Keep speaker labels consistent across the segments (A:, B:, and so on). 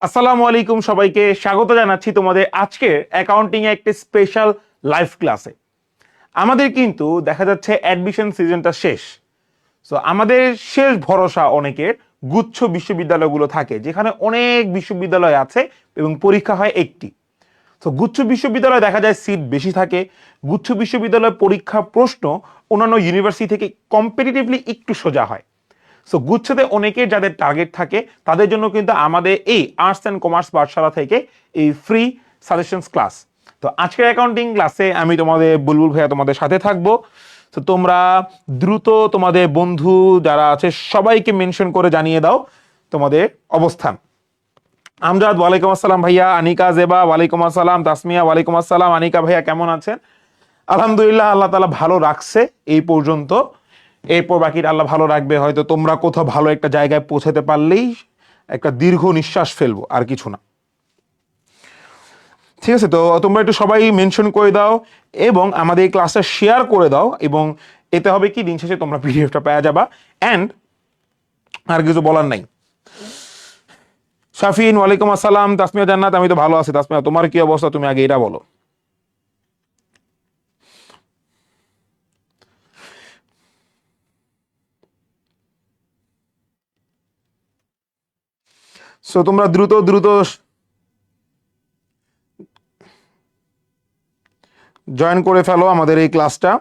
A: আসসালামু আলাইকুম, সবাইকে স্বাগত জানাচ্ছি তোমাদের আজকে অ্যাকাউন্টিং এ একটি স্পেশাল লাইভ ক্লাসে। আমাদের কিন্তু দেখা যাচ্ছে অ্যাডমিশন সিজনটা শেষ। সো আমাদের শেষ ভরসা অনেকের গুচ্ছ বিশ্ববিদ্যালয়গুলো থাকে, যেখানে অনেক বিশ্ববিদ্যালয় আছে এবং পরীক্ষা হয় একটি। তো গুচ্ছ বিশ্ববিদ্যালয়ে দেখা যায় সিট বেশি থাকে। গুচ্ছ বিশ্ববিদ্যালয় পরীক্ষা প্রশ্ন অন্যান্য ইউনিভার্সিটি থেকে কম্পিটিটিভলি একটু সোজা হয়। সো গুচ্ছতে অনেকের যাদের টার্গেট থাকে তাদের জন্য কিন্তু আমাদের এই আর্টস অ্যান্ড কমার্স পাঠশালা থেকে এই ফ্রি সাজেশনস ক্লাস। তো আজকের অ্যাকাউন্টিং ক্লাসে আমি তোমাদের বুলবুল ভাইয়া তোমাদের সাথে থাকবো। তো তোমরা দ্রুত তোমাদের বন্ধু যারা আছে সবাইকে মেনশন করে জানিয়ে দাও তোমাদের অবস্থান। আমজাদ ওয়ালাইকুম আসসালাম ভাইয়া, আনিকা জেবা ওয়ালাইকুম আসসালাম, তাসমিয়া ওয়ালাইকুম আসসালাম। আনিকা ভাইয়া কেমন আছেন? আলহামদুলিল্লাহ, আল্লাহ তাআলা ভালো রাখছে এই পর্যন্ত। এরপর বাকিটা আল্লাহ ভালো রাখবে। হয়তো তোমরা কোথাও ভালো একটা জায়গায় পৌঁছাতে পারলেই একটা দীর্ঘ নিঃশ্বাস ফেলবো, আর কিছু না। ঠিক আছে, তো তোমরা একটু সবাই মেনশন করে দাও এবং আমাদের এই ক্লাসটা শেয়ার করে দাও, এবং এতে হবে কি দিন শেষে তোমরা পিডিএফটা পেয়ে যাবা। অ্যান্ড আর কিছু বলার নাই। শাফিন ওয়ালাইকুম আসসালাম, তাসমিয়া জান্নাত আমি তো ভালো আছি। তাসমিয়া তোমার কি অবস্থা, তুমি আগে এটা বলো। সো তোমরা দ্রুত দ্রুত জয়েন করে ফেলো আমাদের এই ক্লাসটা।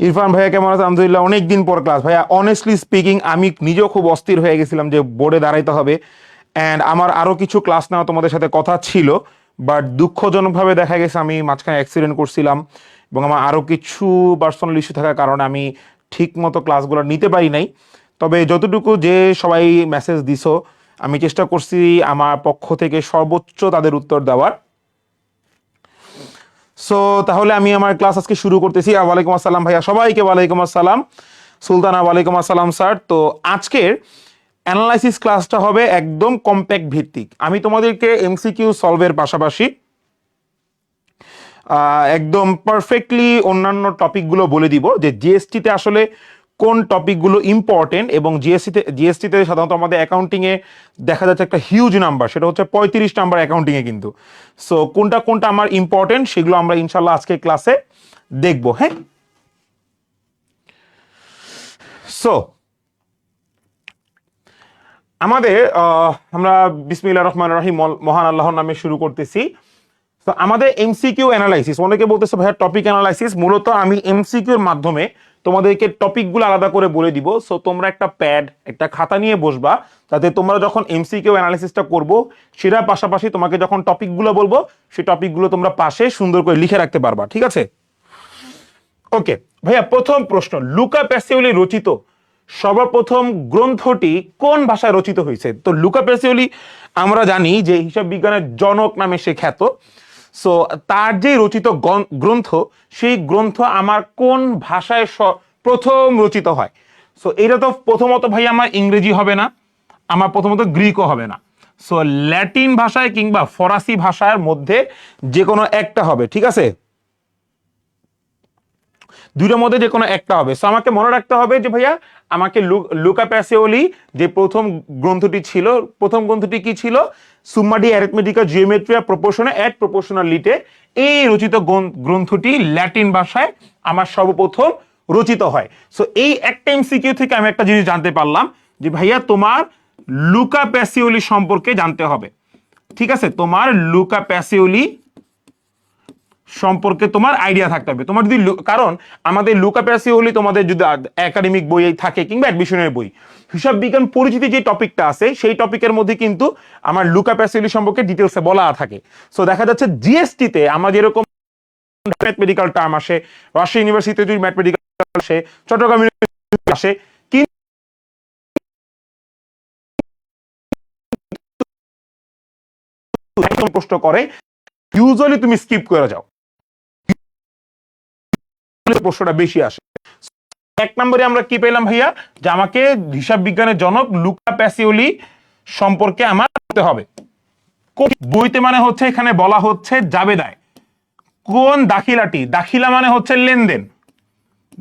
A: ইরফান ভাইয়া কেমন আছে? আলহামদুলিল্লাহ, অনেকদিন পর ক্লাস। ভাইয়া অনেস্টলি স্পিকিং আমি নিজেও খুব অস্থির হয়ে গেছিলাম যে বোর্ডে দাঁড়াইতে হবে, অ্যান্ড আমার আরও কিছু ক্লাস নেওয়া তোমাদের সাথে কথা ছিল, বাট দুঃখজনকভাবে দেখা গেছে আমি মাঝখানে অ্যাক্সিডেন্ট করছিলাম এবং আমার আরও কিছু পার্সোনাল ইস্যু থাকার কারণে আমি ঠিক মতো ক্লাসগুলো নিতে পারি নাই। তবে যতটুকু যে সবাই মেসেজ দিছো আমি চেষ্টা করছি আমার পক্ষ থেকে সর্বোচ্চ তাদের উত্তর দেওয়ার। সো তাহলে আমি আমার ক্লাস আজকে শুরু করতেছি। ওয়ালাইকুম আসসালাম ভাইয়া, সবাইকে ওয়ালাইকুম আসসালাম। সুলতানা ওয়ালাইকুম আসসালাম স্যার। তো আজকের অ্যানালাইসিস ক্লাসটা হবে একদম কম্প্যাক্ট ভিত্তিক। আমি তোমাদেরকে এমসিকিউ সলভের পাশাপাশি একদম পারফেক্টলি অন্যান্য টপিকগুলো বলে দিব যে জিএসটিতে আসলে কোন টপিকগুলো ইম্পর্টেন্ট, এবং জিএসটিতে সাধারণত আমাদের অ্যাকাউন্টিংয়ে দেখা যাচ্ছে একটা হিউজ নাম্বার, সেটা হচ্ছে 35 নাম্বার অ্যাকাউন্টিংয়ে কিন্তু। সো কোনটা কোনটা আমার ইম্পর্টেন্ট সেগুলো আমরা ইনশাল্লাহ আজকে ক্লাসে দেখবো। হ্যাঁ, সো আমাদের আমরা বিসমিল্লাহির রহমানির রহিম মহান আল্লাহর নামে শুরু করতেছি। তো আমাদের এমসিকিউ অ্যানালাইসিস, অনেকে বলতেছে ভাইয়া টপিক অ্যানালাইসিস, মূলত আমি এমসিকিউর মাধ্যমে তোমাদেরকে টপিকগুলো আলাদা করে বলে দিব। সো তোমরা একটা প্যাড একটা খাতা নিয়ে বসবা, যাতে তোমরা যখন এমসিকিউ অ্যানালাইসিসটা করবো সেটার পাশাপাশি তোমাকে যখন টপিকগুলো বলবো সেই টপিকগুলো তোমরা পাশে সুন্দর করে লিখে রাখতে পারবা। ঠিক আছে? ওকে ভাইয়া, প্রথম প্রশ্ন, লুকা প্যাসিওলি রচিত সর্বপ্রথম গ্রন্থটি কোন ভাষায় রচিত হয়েছে? তো লুকা প্যাসিওলি আমরা জানি যে হিসাব বিজ্ঞানের জনক নামে সে খ্যাত। সো তার যে রচিত গ্রন্থ, সেই গ্রন্থ আমার কোন ভাষায় প্রথম রচিত হয়? সো এটা তো প্রথমত ভাই আমার ইংরেজি হবে না, আমার প্রথমত গ্রিকও হবে না। সো ল্যাটিন ভাষায় কিংবা ফরাসি ভাষার মধ্যে যে কোনো একটা হবে। ঠিক আছে, দুইটার মধ্যে যে কোনো একটা হবে। সো আমাকে মনে রাখতে হবে যে ভাইয়া আমাকে লুকা প্যাসিওলি যে প্রথম গ্রন্থটি ছিল, প্রথম গ্রন্থটি কি ছিল? সুম্মা ডি অ্যারিথমেটিকা জিওমেট্রিয়া প্রপোর্শনে অ্যাট প্রপোর্শনালিটি। এই রচিত গ্রন্থটি ল্যাটিন ভাষায় আমার সর্বপ্রথম রচিত হয়। সো এই একটা এমসিকিউ থেকে আমি একটা জিনিস জানতে পারলাম যে ভাইয়া তোমার লুকা প্যাসিওলি সম্পর্কে জানতে হবে। ঠিক আছে, তোমার লুকা প্যাসিওলি সম্পর্কে তোমার আইডিয়া থাকতে হবে। তোমার যদি কারণ আমাদের লুকা প্যাসিওলি তোমাদের যদি একাডেমিক বই থাকে কিংবা অ্যাডমিশনের বই, হিসাব বিজ্ঞান পরিচিতি যে টপিকটা আছে সেই টপিকের মধ্যে কিন্তু আমার লুকা প্যাসিওলি সম্পর্কে ডিটেলসে বলা থাকে। সো দেখা যাচ্ছে জিএসটিতে আমার যেরকম ম্যাথমেটিক্যাল টার্ম আসে, রাজশাহী ইউনিভার্সিটিতে যদি ম্যাথমেটিক্যাল আসে, চট্টগ্রাম ইউনিভার্সিটি আসে, কিন্তু প্রশ্ন করে ইউজুয়ালি তুমি স্কিপ করে যাও। প্রশ্নটা বেশি আসে। এক নম্বরে আমরা কি পেলাম ভাইয়া, যে আমাকে হিসাব বিজ্ঞানের জনক লুকা প্যাসিওলি সম্পর্কে আমার বলতে হবে। বইতে মানে হচ্ছে এখানে বলা হচ্ছে জাবেদায় কোন দাখিলাটি, দাখিলা মানে হচ্ছে লেনদেন,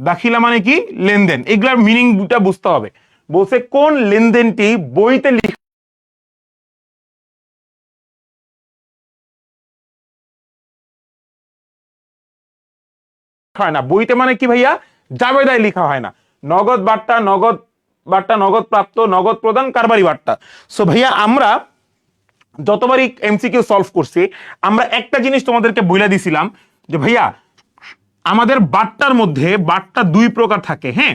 A: দাখিলা মানে কি লেনদেন, এগুলার মিনিংটা বুঝতে হবে। বলছে কোন লেনদেনটি বইতে লিখা হয় না। বইতে মানে কি ভাইয়া, জাবেদায় লেখা হয় না। নগদ বার্তা, নগদ বার্তা, নগদ প্রাপ্ত, নগদ প্রদান, কারবারি বার্তা। সো ভাইয়া আমরা যতবারই এমসিকিউ সলভ করছি আমরা একটা জিনিস তোমাদেরকে বলে দিছিলাম যে ভাইয়া আমাদের বার্তার মধ্যে বার্তা দুই প্রকার থাকে। হ্যাঁ,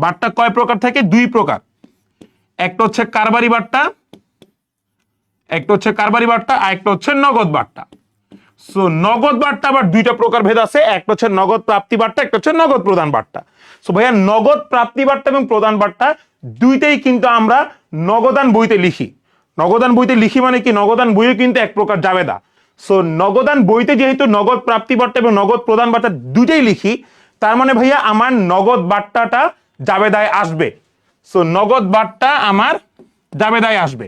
A: বার্তা কয় প্রকার থাকে? দুই প্রকার। একটা হচ্ছে কারবারি বার্তা, একটা হচ্ছে কারবারি বার্তা, আর একটা হচ্ছে নগদ বার্তা। সো নগদ বার্তা আবার দুইটা প্রকার ভেদ আছে, একটা হচ্ছে নগদ প্রাপ্তি বার্তা, একটা হচ্ছে নগদ প্রদান বার্তা। সো ভাইয়া নগদ প্রাপ্তি বার্তা এবং প্রদান বার্তা দুইটাই কিন্তু আমরা নগদান বইতে লিখি। নগদান বইতে লিখি মানে কি, নগদান বইও কিন্তু এক প্রকার জাবেদা। সো নগদান বইতে যেহেতু নগদ প্রাপ্তি বার্তা এবং নগদ প্রদান বার্তা দুইটাই লিখি, তার মানে ভাইয়া আমার নগদ বার্তাটা জাবেদায় আসবে। সো নগদ বার্তা আমার জাবেদায় আসবে।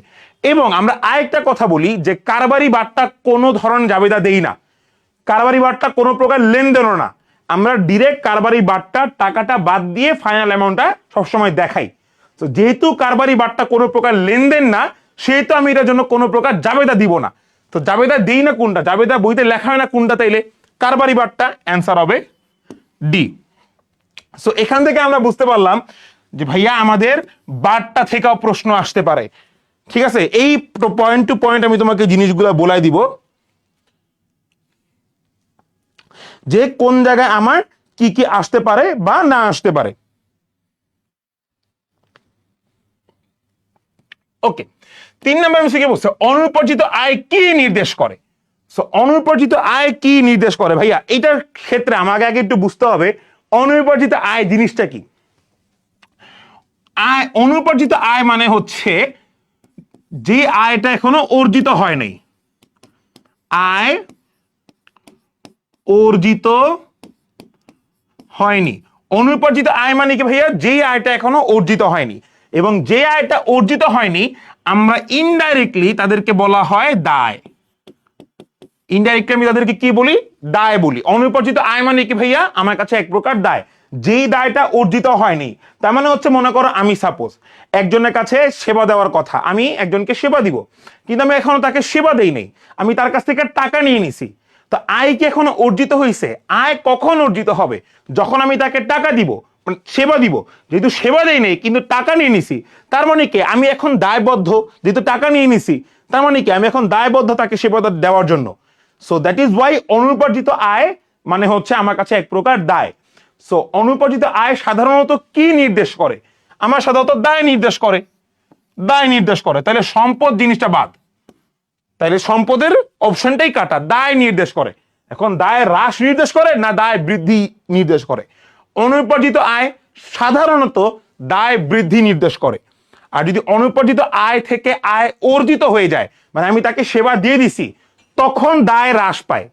A: এবং আমরা আরেকটা কথা বলি যে কারবারি বার্তা কোনো ধরনের জাবেদা দেই না, কারবারি বার্তা কোনো প্রকার লেনদেনও না। আমরা ডিরেক্ট কারবারি বার্তা টাকাটা বাদ দিয়ে ফাইনাল অ্যামাউন্টটা সবসময় দেখাই। তো যেহেতু কারবারি বার্তা কোনো প্রকার লেনদেন না, সেহেতু আমি এটার জন্য কোনো প্রকার জাবেদা দিব না। তো জাবেদা দেই না কোনটা, জাবেদা বইতে লেখা হয় না কোনটা, তাইলে কারবারি বার্তা, অ্যান্সার হবে ডি। সো এখান থেকে আমরা বুঝতে পারলাম যে ভাইয়া আমাদের বার্তা থেকেও প্রশ্ন আসতে পারে। ঠিক আছে, এই পয়েন্ট টু পয়েন্ট আমি তোমাকে জিনিসগুলো বলাই দিব যে কোন জায়গায় আমার কি কি আসতে পারে বা না আসতে পারে। ওকে, 3 নম্বর এমসিকিউ বলছে অনুপার্জিত আয় কি নির্দেশ করে। সো অনুপার্জিত আয় কি নির্দেশ করে ভাইয়া, এটার ক্ষেত্রে আমাকে আগে একটু বুঝতে হবে অনুপার্জিত আয় জিনিসটা কি। আয়, অনুপার্জিত আয় মানে হচ্ছে যে আয়টা এখনো অর্জিত হয় নাই, আয় অর্জিত হয়নি। অনুপার্জিত আয় মানে কি ভাইয়া, যে আয়টা এখনো অর্জিত হয়নি, এবং যে আয়টা অর্জিত হয়নি আমরা ইনডাইরেক্টলি তাদেরকে বলা হয় দায়। ইনডাইরেক্টলি আমি তাদেরকে কি বলি, দায় বলি। অনুপার্জিত আয় মানে কি ভাইয়া, আমার কাছে এক প্রকার দায়, যেই দায়টা অর্জিত হয়নি। তার মানে হচ্ছে মনে করো আমি সাপোজ একজনের কাছে সেবা দেওয়ার কথা, আমি একজনকে সেবা দিব, কিন্তু আমি এখনো তাকে সেবা দেই নাই, আমি তার কাছ থেকে টাকা নিয়ে নিছি। তো আয় কি এখনো অর্জিত হয়েছে? আয় কখন অর্জিত হবে? যখন আমি তাকে টাকা দিব, সেবা দিব। যেহেতু সেবা দেই নেই কিন্তু টাকা নিয়ে নিছি, তার মানে কি আমি এখন দায়বদ্ধ, যেহেতু টাকা নিয়ে নিছি তার মানে কি আমি এখন দায়বদ্ধ তাকে সেবা দেওয়ার জন্য। সো দ্যাট ইজ ওয়াই অনুপার্জিত আয় মানে হচ্ছে আমার কাছে এক প্রকার দায়। সো অনুপার্জিত আয় সাধারণত কি নির্দেশ করে? আমার সাধারণত দায় নির্দেশ করে, দায় নির্দেশ করে। তাহলে সম্পদ জিনিসটা বাদ, তাহলে সম্পদের অপশনটাই কাটা, দায় নির্দেশ করে। এখন দায় হ্রাস নির্দেশ করে না দায় বৃদ্ধি নির্দেশ করে? অনুপার্জিত আয় সাধারণত দায় বৃদ্ধি নির্দেশ করে। আর যদি অনুপার্জিত আয় থেকে আয় অর্জিত হয়ে যায়, মানে আমি তাকে সেবা দিয়ে দিছি, তখন দায় হ্রাস পায়।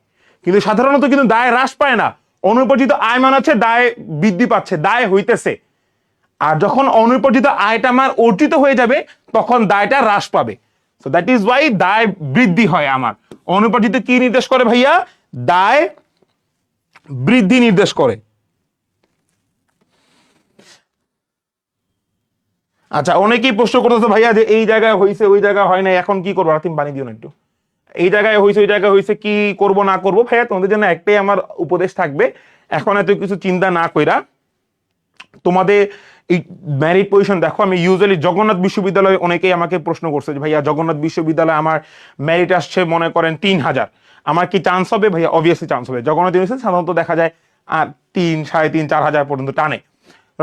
A: কিন্তু সাধারণত কিন্তু দায় হ্রাস পায় না। অনুপার্জিত আয় মানে হচ্ছে দায় বৃদ্ধি পাচ্ছে, দায় হইতেছে। আর যখন অনুপার্জিত আয়টা আমার অর্জিত হয়ে যাবে তখন দায়টা হ্রাস পাবে। সো দ্যাট ইজ ওয়াই দায় বৃদ্ধি হয় আমার। অনুপার্জিত কি নির্দেশ করে ভাইয়া? দায় বৃদ্ধি নির্দেশ করে। আচ্ছা, অনেকেই প্রশ্ন করতেছে ভাইয়া যে এই জায়গায় হয়েছে ওই জায়গায় হয় না, এখন কি করবো? তুমি বানিয়ে দিও না একটু, এই জায়গায় হয়েছে ওই জায়গায় হয়েছে, কি করব না করবো। ভাইয়া তোমাদের জন্য একটাই আমার উপদেশ থাকবে, এখন এত কিছু চিন্তা না কইরা তোমাদের এই মেরিট পজিশন দেখো। আমি ইউজুয়ালি জগন্নাথ বিশ্ববিদ্যালয়ে অনেকেই আমাকে প্রশ্ন করছে যে ভাইয়া জগন্নাথ বিশ্ববিদ্যালয়ে আমার মেরিট আসছে মনে করেন 3000, আমার কি চান্স হবে? ভাইয়া অবভিয়াসলি চান্স হবে। জগন্নাথ ইউনিভার্সিটি সাধারণত দেখা যায় 3, 3.5, 4,000 পর্যন্ত টানে।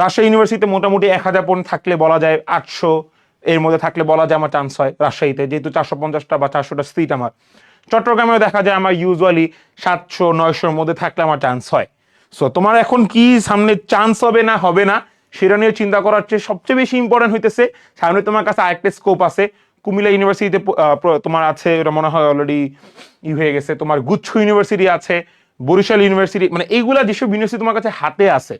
A: রাজশাহী ইউনিভার্সিটিতে মোটামুটি 1000 পর্যন্ত থাকলে বলা যায়, 800 এর মধ্যে থাকলে বলা যায় আমার চান্স হয় রাজশাহীতে, যেহেতু 450টা বা 400টা সিট আমার। চট্টগ্রামেও দেখা যায় আমার ইউজুয়ালি 700-900-র মধ্যে থাকলে আমার চান্স হয়। সো তোমার এখন কি সামনে চান্স হবে না হবে না সেটা নিয়ে চিন্তা করার চেয়ে সবচেয়ে বেশি ইম্পর্টেন্ট হইতেছে সামনে তোমার কাছে আরেকটা স্কোপ আছে। কুমিল্লা ইউনিভার্সিটিতে তোমার আছে, এটা মনে হয় অলরেডি হয়ে গেছে। তোমার গুচ্ছ ইউনিভার্সিটি আছে, বরিশাল ইউনিভার্সিটি, মানে এইগুলা যেসব ইউনিভার্সিটি তোমার কাছে হাতে আছে,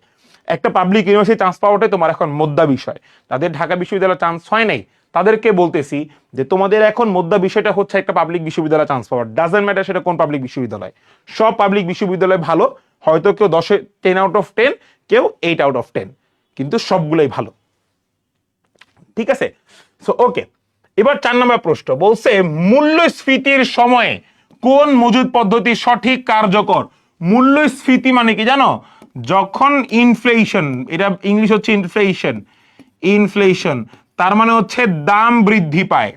A: একটা পাবলিক ইউনিভার্সিটি চান্স পাওয়াটাই তোমার এখন মোদ্দা বিষয়। তাদের ঢাকা বিশ্ববিদ্যালয়ে চান্স হয় নাই, তাদেরকে বলতেছি যে তোমাদের এখন মোদ্দা বিষয়টা হচ্ছে একটা পাবলিক বিশ্ববিদ্যালয়ে চান্স পাওয়ার। ডাজেন্ট ম্যাটার সেটা কোন পাবলিক বিশ্ববিদ্যালয়, সব পাবলিক বিশ্ববিদ্যালয় ভালো। হয়তো কেউ 10 আউট অফ 10, কেউ 8 আউট অফ 10, কিন্তু সবগুলোই ভালো। ঠিক আছে, সো ওকে। এবার 4 নম্বর প্রশ্ন বলছে, মূল্যস্ফীতির সময়ে কোন মজুদ পদ্ধতি সঠিক কার্যকর? মূল্যস্ফীতি মানে কি জানো? যখন ইনফ্লেশন, এটা ইংলিশ হচ্ছে ইনফ্লেশন, ইনফ্লেশন তার মানে হচ্ছে দাম বৃদ্ধি পায়,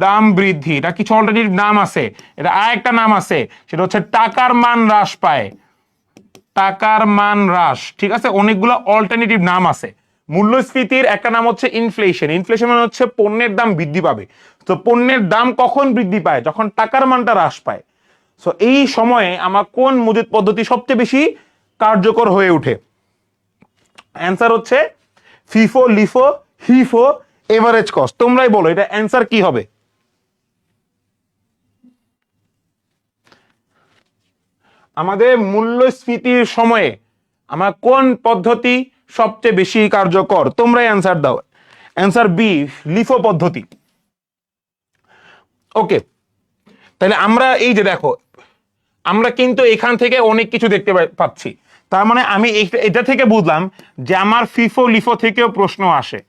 A: দাম বৃদ্ধি, এটা কিছু অল্টারনেটিভ নাম আছে, এটা আরেকটা নাম আছে, সেটা হচ্ছে টাকার মান হ্রাস পায়, টাকার মান হ্রাস। ঠিক আছে, অনেকগুলো অল্টারনেটিভ নাম আছে। মূল্যস্ফীতির একটা নাম হচ্ছে ইনফ্লেশন, ইনফ্লেশন মানে হচ্ছে পণ্যের দাম বৃদ্ধি পাবে। তো পণ্যের দাম কখন বৃদ্ধি পায়? যখন টাকার মানটা হ্রাস পায়। সো এই সময়ে আমার কোন মজুদ পদ্ধতি সবচেয়ে বেশি কার্যকর হয়ে ওঠে? অ্যান্সার হচ্ছে ফিফো, লিফো, হিফো, এভারেজ কস্ট। তোমরাই বলো এটা অ্যান্সার কি হবে? আমাদের মূল্যস্ফীতির সময়ে আমার কোন পদ্ধতি সবচেয়ে বেশি কার্যকর? তোমরাই অ্যান্সার দাও। অ্যান্সার বি, লিফো পদ্ধতি। ওকে, তাহলে আমরা এই যে দেখো, আমরা কিন্তু এখান থেকে অনেক কিছু দেখতে পাচ্ছি। তার মানে আমি এটা থেকে বুঝলাম যে আমার ফিফো লিফো থেকেও প্রশ্ন আসে।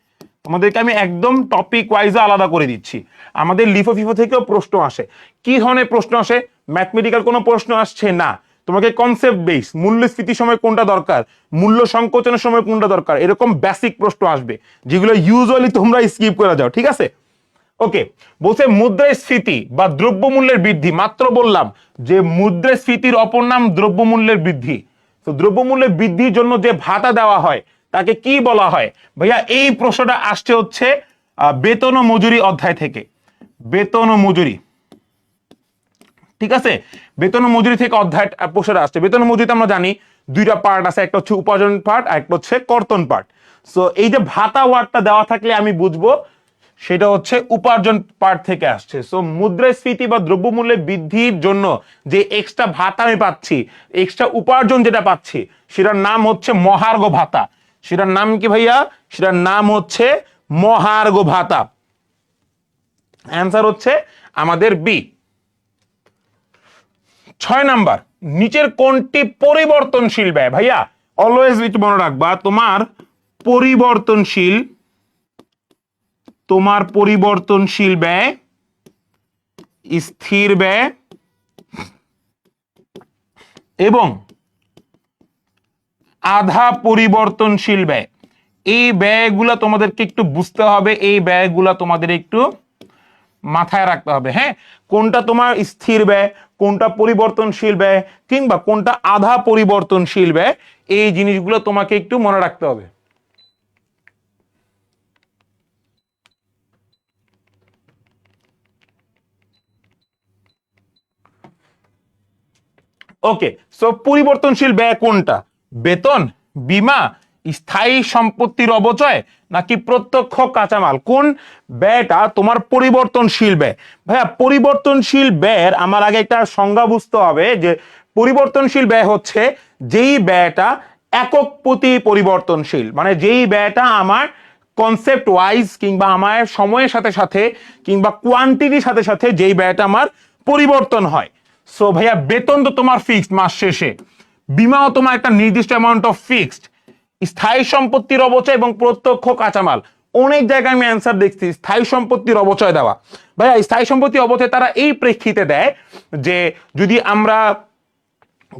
A: তোমাদেরকে আমি একদম টপিক ওয়াইজে আলাদা করে দিচ্ছি। আমাদের লিফো ফিফো থেকেও প্রশ্ন আসে। কি ধরনের প্রশ্ন আসে? ম্যাথমেটিক্যাল কোনো প্রশ্ন আসছে না, তোমাকে কনসেপ্ট বেস, মূল্যস্ফীতির সময় কোনটা দরকার, মূল্য সংকোচনের সময় কোনটা দরকার, এরকম বেসিক প্রশ্ন আসবে যেগুলো ইউজুয়ালি তোমরা স্কিপ করে যাও। ঠিক আছে, ওকে। বলছে মুদ্রাস্ফীতি বা দ্রব্যমূল্যের বৃদ্ধি, মাত্র বললাম যে মুদ্রাস্ফীতির অপর নাম দ্রব্যমূল্যের বৃদ্ধি। তো দ্রব্যমূল্যের বৃদ্ধির জন্য যে ভাতা দেওয়া হয় তাকে কি বলা হয়? ভাইয়া এই প্রশ্নটা আসছে হচ্ছে বেতন ও মজুরি অধ্যায় থেকে, বেতন ও মজুরি। ঠিক আছে, বেতন ও মজুরি থেকে অধ্যায় প্রশ্নটা আসছে। বেতন ও মজুরিতে আমরা জানি দুইটা পার্ট আছে, একটা হচ্ছে উপার্জন পার্ট আর একটা হচ্ছে কর্তন পার্ট। সো এই যে ভাতা ওয়ার্ডটা দেওয়া থাকলে আমি বুঝবো সেটা হচ্ছে উপার্জন পার্ট থেকে আসছে। সো মুদ্রাস্ফীতি বা দ্রব্যমূল্যের বৃদ্ধির জন্য যে এক্সট্রা ভাতা আমি পাচ্ছি, এক্সট্রা উপার্জন যেটা পাচ্ছি, সেটার নাম হচ্ছে মহার্ঘ ভাতা। সেটার নাম কি ভাইয়া? সেটার নাম হচ্ছে মহার্ঘ ভাতা। অ্যান্সার হচ্ছে আমাদের বি। 6 নাম্বার, নিচের কোনটি পরিবর্তনশীল ব্যয়? ভাইয়া অলওয়েজ মনে রাখবা, তোমার পরিবর্তনশীল ব্যয়, স্থির ব্যয় এবং আধা পরিবর্তনশীল ব্যয়, এই ব্যয়গুলা তোমাদেরকে একটু বুঝতে হবে, এই ব্যয়গুলা তোমাদের একটু মাথায় রাখতে হবে। হ্যাঁ, কোনটা তোমার স্থির ব্যয়, কোনটা পরিবর্তনশীল ব্যয়, কিংবা কোনটা আধা পরিবর্তনশীল ব্যয়, এই জিনিসগুলো তোমাকে একটু মনে রাখতে হবে। ওকে, সো পরিবর্তনশীল ব্যয় কোনটা? বেতন, বীমা, স্থায়ী সম্পত্তির অবচয়, নাকি প্রত্যক্ষ কাঁচামাল? কোন ব্যয়টা তোমার পরিবর্তনশীল ব্যয়? ভাইয়া পরিবর্তনশীল ব্যয়ের আমার আগে একটা সংজ্ঞা বুঝতে হবে যে পরিবর্তনশীল ব্যয় হচ্ছে যেই ব্যয়টা একক প্রতি পরিবর্তনশীল, মানে যেই ব্যয়টা আমার কনসেপ্ট ওয়াইজ কিংবা আমার সময়ের সাথে সাথে কিংবা কোয়ান্টিটির সাথে সাথে যেই ব্যয়টা আমার পরিবর্তন হয়। সো ভাইয়া বেতন তো তোমার ফিক্সড মাস শেষে, বীমাও তোমার একটা নির্দিষ্ট অ্যামাউন্ট অফ ফিক্সড, স্থায়ী সম্পত্তির অবচয় এবং প্রত্যক্ষ কাঁচামাল, অনেক জায়গায় আমি অ্যান্সার দেখছি স্থায়ী সম্পত্তির অবচয় দেওয়া। ভাইয়া স্থায়ী সম্পত্তি অবচয় তারা এই প্রেক্ষিতে দেয় যে যদি আমরা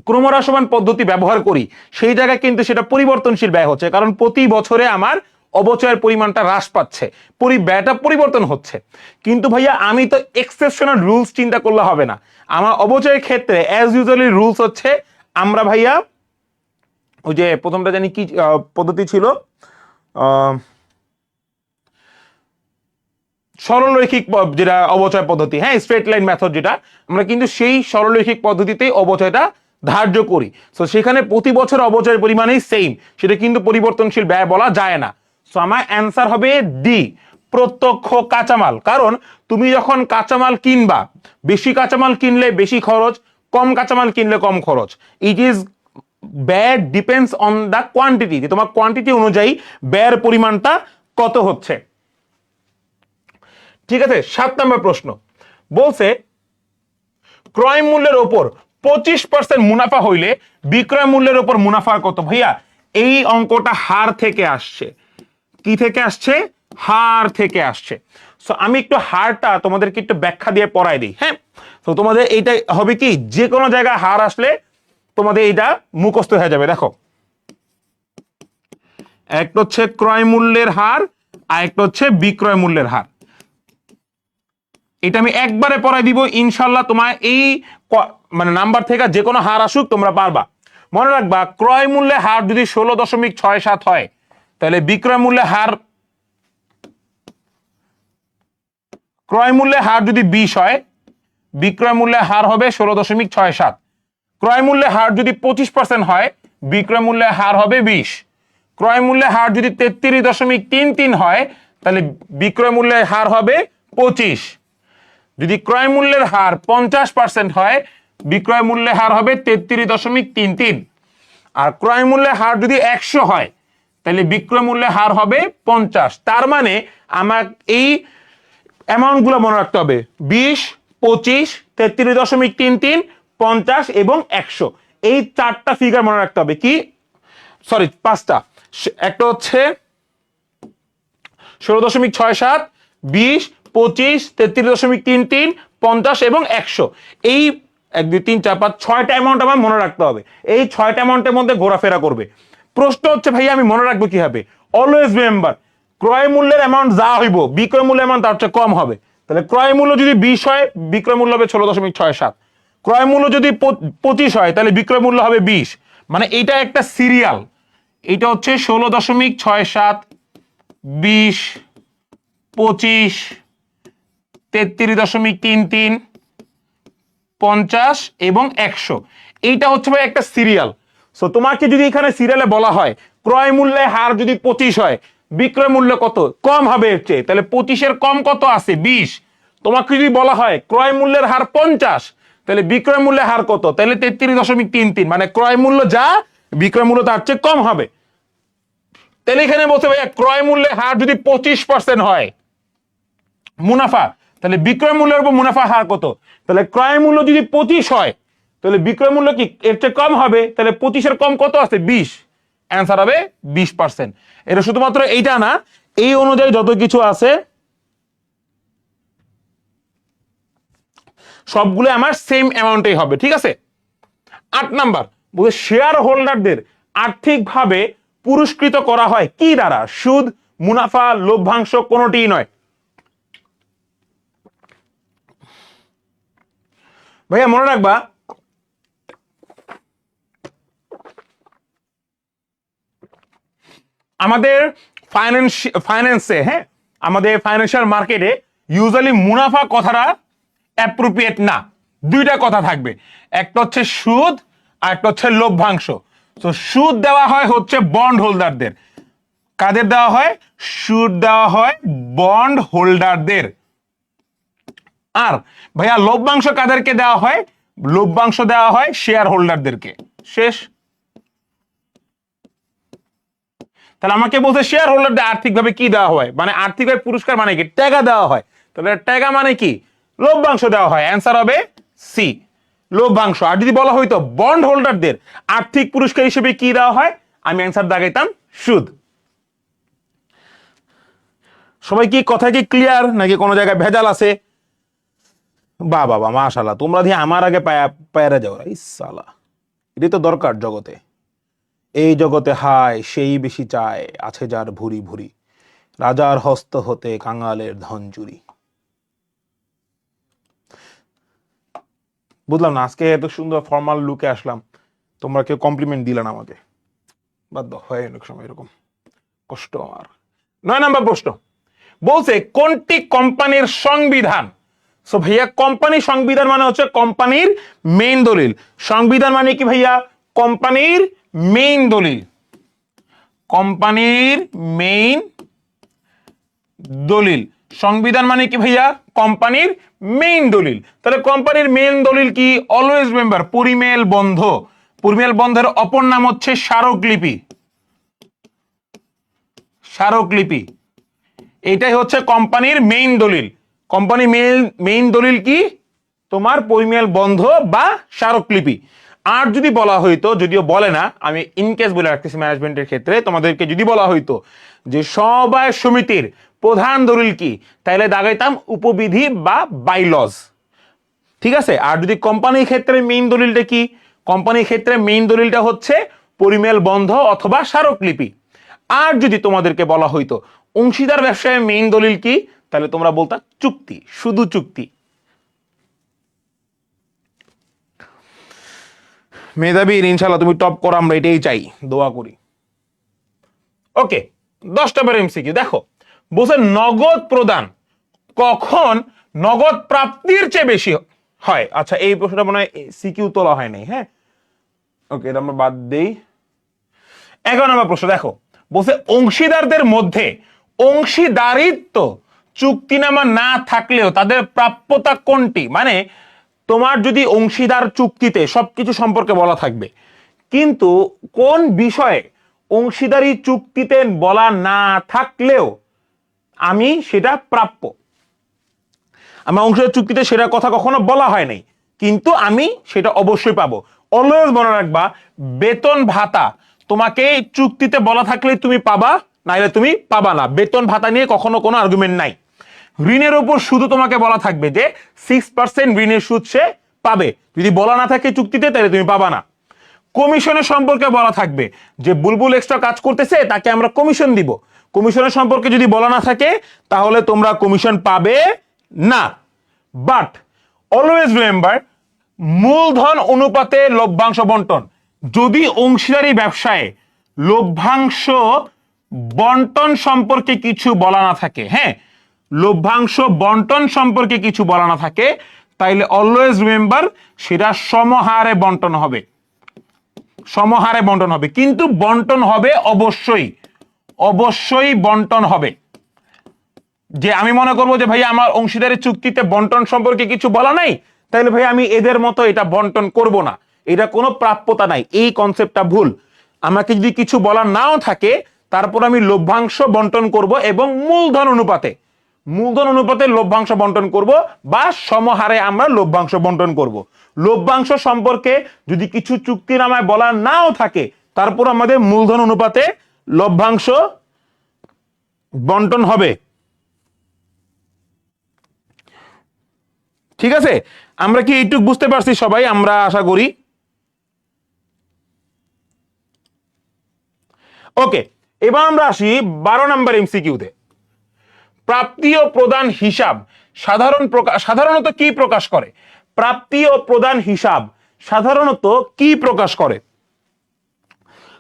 A: ক্রমহ্রাসমান পদ্ধতি ব্যবহার করি সেই জায়গায় কিন্তু সেটা পরিবর্তনশীল ব্যয় হচ্ছে, কারণ প্রতি বছরে আমার অবচয়ের পরিমাণটা হ্রাস পাচ্ছে, ব্যয়টা পরিবর্তন হচ্ছে। কিন্তু ভাইয়া আমি তো এক্সেপশনাল রুলস চিন্তা করলে হবে না। আমার অবচয়ের ক্ষেত্রে অ্যাজ ইউজুয়ালি রুলস হচ্ছে আমরা ভাইয়া ওই যে প্রথমটা জানি কি পদ্ধতি ছিল, সরলরৈখিক যেটা অবচয় পদ্ধতি, হ্যাঁ স্ট্রেট লাইন মেথড, যেটা আমরা কিন্তু সেই সরলরৈখিক পদ্ধতিতেই অবচয়টা ধার্য করি। সো সেখানে প্রতি বছর অবচয়ের পরিমাণই সেম, সেটা কিন্তু পরিবর্তনশীল ব্যয় বলা যায় না। সো আমার অ্যান্সার হবে ডি, প্রত্যক্ষ কাঁচামাল। কারণ তুমি যখন কাঁচামাল কিনবা, বেশি কাঁচামাল কিনলে বেশি খরচ, কম কাঁচামাল কিনলে কম খরচ। ইট ইজ ব্যয় ডিপেন্ডস অন দ্য কোয়ান্টিটি, যে তোমার কোয়ান্টিটি অনুযায়ী ব্যয়ের পরিমাণটা কত হচ্ছে। ঠিক আছে, 7 নম্বর প্রশ্ন বলছে ক্রয় মূল্যের ওপর 25% মুনাফা হইলে বিক্রয় মূল্যের ওপর মুনাফা কত? ভাইয়া এই অঙ্কটা হার থেকে আসছে। কি থেকে আসছে? হার থেকে আসছে। সো আমি একটু হারটা তোমাদেরকে একটু ব্যাখ্যা দিয়ে পড়াই দিই। হ্যাঁ, তো তোমাদের এইটা হবে কি, যে কোনো জায়গায় হার আসলে তোমাদের এইটা মুখস্থ হয়ে যাবে। দেখো, একটা হচ্ছে ক্রয় মূল্যের হার আর একটা হচ্ছে বিক্রয় মূল্যের হার। এটা আমি একবারে পড়াই দিব ইনশাল্লাহ। তোমার এই মানে নাম্বার থেকে যে কোনো হার আসুক তোমরা পারবা। মনে রাখবা, ক্রয় মূল্যের হার যদি 16.67 হয়, তাহলে বিক্রয় মূল্যের হার, ক্রয় মূল্যের হার যদি 20 হয়, বিক্রয় মূল্যের হার হবে 16.67। ক্রয় মূল্যের হার যদি 25% হয়, বিক্রয় মূল্যের হার হবে 20। ক্রয় মূল্যের হার যদি 33.33 হয়, তাহলে বিক্রয় মূল্যের হার হবে 25। যদি ক্রয় মূল্যের হার 50% হয়, বিক্রয় মূল্যের হার হবে 33.33। আর ক্রয় মূল্যের হার যদি 100 হয়, তাহলে বিক্রয় মূল্যের হার হবে 50। তার মানে আমার এই অ্যামাউন্ট গুলো মনে রাখতে হবে: 20, 25, 33.33, 50 এবং 100। এই 4টা ফিগার মনে রাখতে হবে। কি, সরি 5টা। একটা হচ্ছে 16.67, 20, 25, 33.33, 50 এবং 100। এই 1, 2, 3, 4, 5, 6টা অ্যামাউন্ট আমার মনে রাখতে হবে। এই 6টা অ্যামাউন্টের মধ্যে ঘোরাফেরা করবে। প্রশ্ন হচ্ছে ভাইয়া আমি মনে রাখবো কিভাবে? অলওয়েজ রিমেম্বার, ক্রয় মূল্যের অ্যামাউন্ট যা হইব, বিক্রয় মূল্যের অ্যামাউন্ট তার চেয়ে কম হবে। তাহলে ক্রয় মূল্য যদি 20 হয়, বিক্রয় মূল্য হবে 16.67। ক্রয় মূল্য যদি 25 হয়, তাহলে বিক্রয় মূল্য হবে 20। মানে এইটা একটা সিরিয়াল। এইটা হচ্ছে 16.67, 20, 25, 33.33, 50 এবং 100। এইটা হচ্ছে ভাই একটা সিরিয়াল। সো তোমাকে যদি এখানে সিরিয়ালে বলা হয় ক্রয় মূল্যের হার যদি 25 হয়, বিক্রয় মূল্য কত কম হবে এর চেয়ে, তাহলে 25-এর কম কত আছে? 20। তোমাকে যদি বলা হয় ক্রয় মূল্যের হার 50, তাহলে বিক্রয় মূল্যের হার কত? তাহলে 33.33। মানে ক্রয় মূল্য যা, বিক্রয় মূল্য তার চেয়ে কম হবে। তাহলে এখানে বলতে ভাইয়া ক্রয় মূল্যের হার যদি 25% হয় মুনাফা, তাহলে বিক্রয় মূল্যের উপর মুনাফা হার কত? তাহলে ক্রয় মূল্য যদি 25 হয়, তাহলে বিক্রয় মূল্য কি এর চেয়ে কম হবে? তাহলে 25-এর কম কত আছে? 20। অ্যান্সার হবে 20%। এটা শুধুমাত্র এইটা না, এই অনুযায়ী যত কিছু আছে সবগুলো আমার সেম অ্যামাউন্টেই হবে। ঠিক আছে। 8 নাম্বার বলে শেয়ার হোল্ডারদের আর্থিকভাবে পুরস্কৃত করা হয় কি দ্বারা? সুদ, মুনাফা, লভ্যাংশ কোনোটিই নয়। ভাইয়া মনে রাখবা, আমাদের ফাইন্যান্সে, হ্যাঁ, আমাদের ফাইন্যান্সিয়াল মার্কেটে ইউজুয়ালি মুনাফা কথাটা অ্যাপ্রোপ্রিয়েট না। দুইটা কথা থাকবে, একটা হচ্ছে সুদ আর একটা হচ্ছে লভ্যাংশ। তো সুদ দেওয়া হয় হচ্ছে বন্ড হোল্ডারদের। কাদের দেওয়া হয়? সুদ দেওয়া হয় বন্ড হোল্ডারদের। আর ভাইয়া লভ্যাংশ কাদেরকে দেওয়া হয়? লভ্যাংশ দেওয়া হয় শেয়ার হোল্ডারদেরকে। শেষ। তাহলে আমাকে বলছে শেয়ার হোল্ডারদের আর্থিকভাবে কি দেওয়া হয়, মানে আর্থিকভাবে পুরস্কার মানে কি? টাকা দেওয়া হয়। তাহলে টাকা মানে কি? লভ্যাংশ দেওয়া হয়। অ্যান্সার হবে সি, লভ্যাংশ। আর যদি বলা হইতো বন্ড হোল্ডারদের আর্থিক পুরস্কার হিসেবে কি দেওয়া হয়, আমি অ্যান্সার দাগাইতাম সুদ। সবাই কি কথা কি ক্লিয়ার, নাকি কোনো জায়গায় ভেজাল আছে? বা বাবা মাশাআল্লাহ, তোমরা দিয়ে আমার আগে পায়রা যাও। ইসালা, এটাই তো দরকার জগতে। এই জগতে হায় সেই বেশি চায়, আছে যার ভুরি ভুরি, রাজার হস্ত হতে কাঙালের ধন চুরি। বুঝলাম না, আজকে এত সুন্দর ফর্মাল লুকে আসলাম, তোমরা কেউ কমপ্লিমেন্ট দিলে না আমাকে। বাধ্য হয় অনেক সময় এরকম, কষ্ট আমার। 9 নম্বর প্রশ্ন বলছে কোনটি কোম্পানির সংবিধান? সো ভাইয়া কোম্পানির সংবিধান মানে হচ্ছে কোম্পানির মেইন দলিল। সংবিধান মানে কি ভাইয়া? কোম্পানির মেইন দলিল। কোম্পানির মেইন দলিল। সংবিধান মানে কি ভাইয়া? কোম্পানির মেইন দলিল। তাহলে কোম্পানির মেইন দলিল কি? অলওয়েজ রিমেম্বার পরিমেল বন্ধ। পরিমেল বন্ধের অপর নাম হচ্ছে স্মারকলিপি। স্মারকলিপি এটাই হচ্ছে কোম্পানির মেইন দলিল। কোম্পানির মেইন দলিল কি? তোমার পরিমেল বন্ধ বা স্মারকলিপি। আর যদি বলা হইতো, যদিও বলে না, আমি ইনকেস বলে রাখতেছি ম্যানেজমেন্টের ক্ষেত্রে তোমাদেরকে, যদি বলা হইতো যে সমবায় সমিতির প্রধান দলিল কি, তাহলে দাগাইতাম উপবিধি বা বাইলজ। ঠিক আছে। আর যদি কোম্পানির ক্ষেত্রে মেইন দলিলটা কি? কোম্পানির ক্ষেত্রে মেইন দলিলটা হচ্ছে পরিমেল বন্ধ অথবা স্মারকলিপি। আর যদি তোমাদেরকে বলা হইতো অংশীদার ব্যবসায় মেইন দলিল কি, তাহলে তোমরা বলতা চুক্তি, শুধু চুক্তি। মেধাবীর ইনশাল্লাহ তুমি টপ করো, আমরা এটাই চাই, দোয়া করি। ওকে, 10 নম্বর এমসিকিউ দেখো, বলছে নগদ প্রদান কখন নগদ প্রাপ্তির চেয়ে বেশি হয়। আচ্ছা, এই প্রশ্নটা মনে হয় সিকিউ তোলা হয় নাই। হ্যাঁ, ওকে, এটা আমরা বাদ দেই। 11 নম্বর প্রশ্ন দেখো, বলছে অংশীদারদের মধ্যে অংশীদারিত্ব চুক্তিনামা না থাকলেও তাদের প্রাপ্যতা কোনটি? মানে তোমার যদি অংশীদার চুক্তিতে সবকিছু সম্পর্কে বলা থাকবে, কিন্তু কোন বিষয়ে অংশীদারি চুক্তিতে বলা না থাকলেও আমি সেটা প্রাপ্য। আমার অংশীদার চুক্তিতে সেটা কথা কখনো বলা হয় নাই, কিন্তু আমি সেটা অবশ্যই পাবো। অলওয়েজ মনে রাখবা, বেতন ভাতা তোমাকে চুক্তিতে বলা থাকলে তুমি পাবা, নাইলে তুমি পাবা না। বেতন ভাতা নিয়ে কখনো কোনো আর্গুমেন্ট নাই। ঋণের উপর শুধু তোমাকে বলা থাকবে যে 6% ঋণের সুদ সে পাবে, যদি বলা না থাকে চুক্তিতে তাহলে তুমি পাবা না। কমিশনের সম্পর্কে বলা থাকবে যে বুলবুল এক্সট্রা কাজ করতেছে, তাকে আমরা কমিশন দিব। কমিশনের সম্পর্কে যদি বলা না থাকে তাহলে তোমরা কমিশন পাবে না। বাট অলওয়েজ রিমেম্বার, মূলধন অনুপাতে লভ্যাংশ বন্টন, যদি অংশীদারি ব্যবসায় লভ্যাংশ বন্টন সম্পর্কে কিছু বলা না থাকে, হ্যাঁ, লভ্যাংশ বন্টন সম্পর্কে কিছু বলা না থাকে, তাইলে অলওয়েজ রিমেম্বার সেটা সমহারে বন্টন হবে। সমহারে বন্টন হবে, কিন্তু বন্টন হবে অবশ্যই, অবশ্যই বন্টন হবে। যে আমি মনে করবো যে ভাই আমার অংশীদারি চুক্তিতে বন্টন সম্পর্কে কিছু বলা নাই, তাহলে ভাই আমি এদের মতো এটা বন্টন করব না, এটা কোনো প্রাপ্যতা নাই, এই কনসেপ্টটা ভুল। আমাকে যদি কিছু বলা নাও থাকে, তারপর আমি লভ্যাংশ বন্টন করব এবং মূলধন অনুপাতে, মূলধন অনুপাতে লভ্যাংশ বন্টন করব বা সমহারে আমরা লভ্যাংশ বন্টন করব। লভ্যাংশ সম্পর্কে যদি কিছু চুক্তিনামায় বলা নাও থাকে, তারপর আমাদের মূলধন অনুপাতে লভ্যাংশ বন্টন হবে। ঠিক আছে, আমরা কি এইটুক বুঝতে পারছি সবাই? আমরা আশা করি। ওকে, এবার আমরা আসি 12 নম্বর এমসিকিউতে। প্রাপ্তি ও প্রদান হিসাব সাধারণত কি প্রকাশ করে? প্রাপ্তি ও প্রদান হিসাব সাধারণত কি প্রকাশ করে?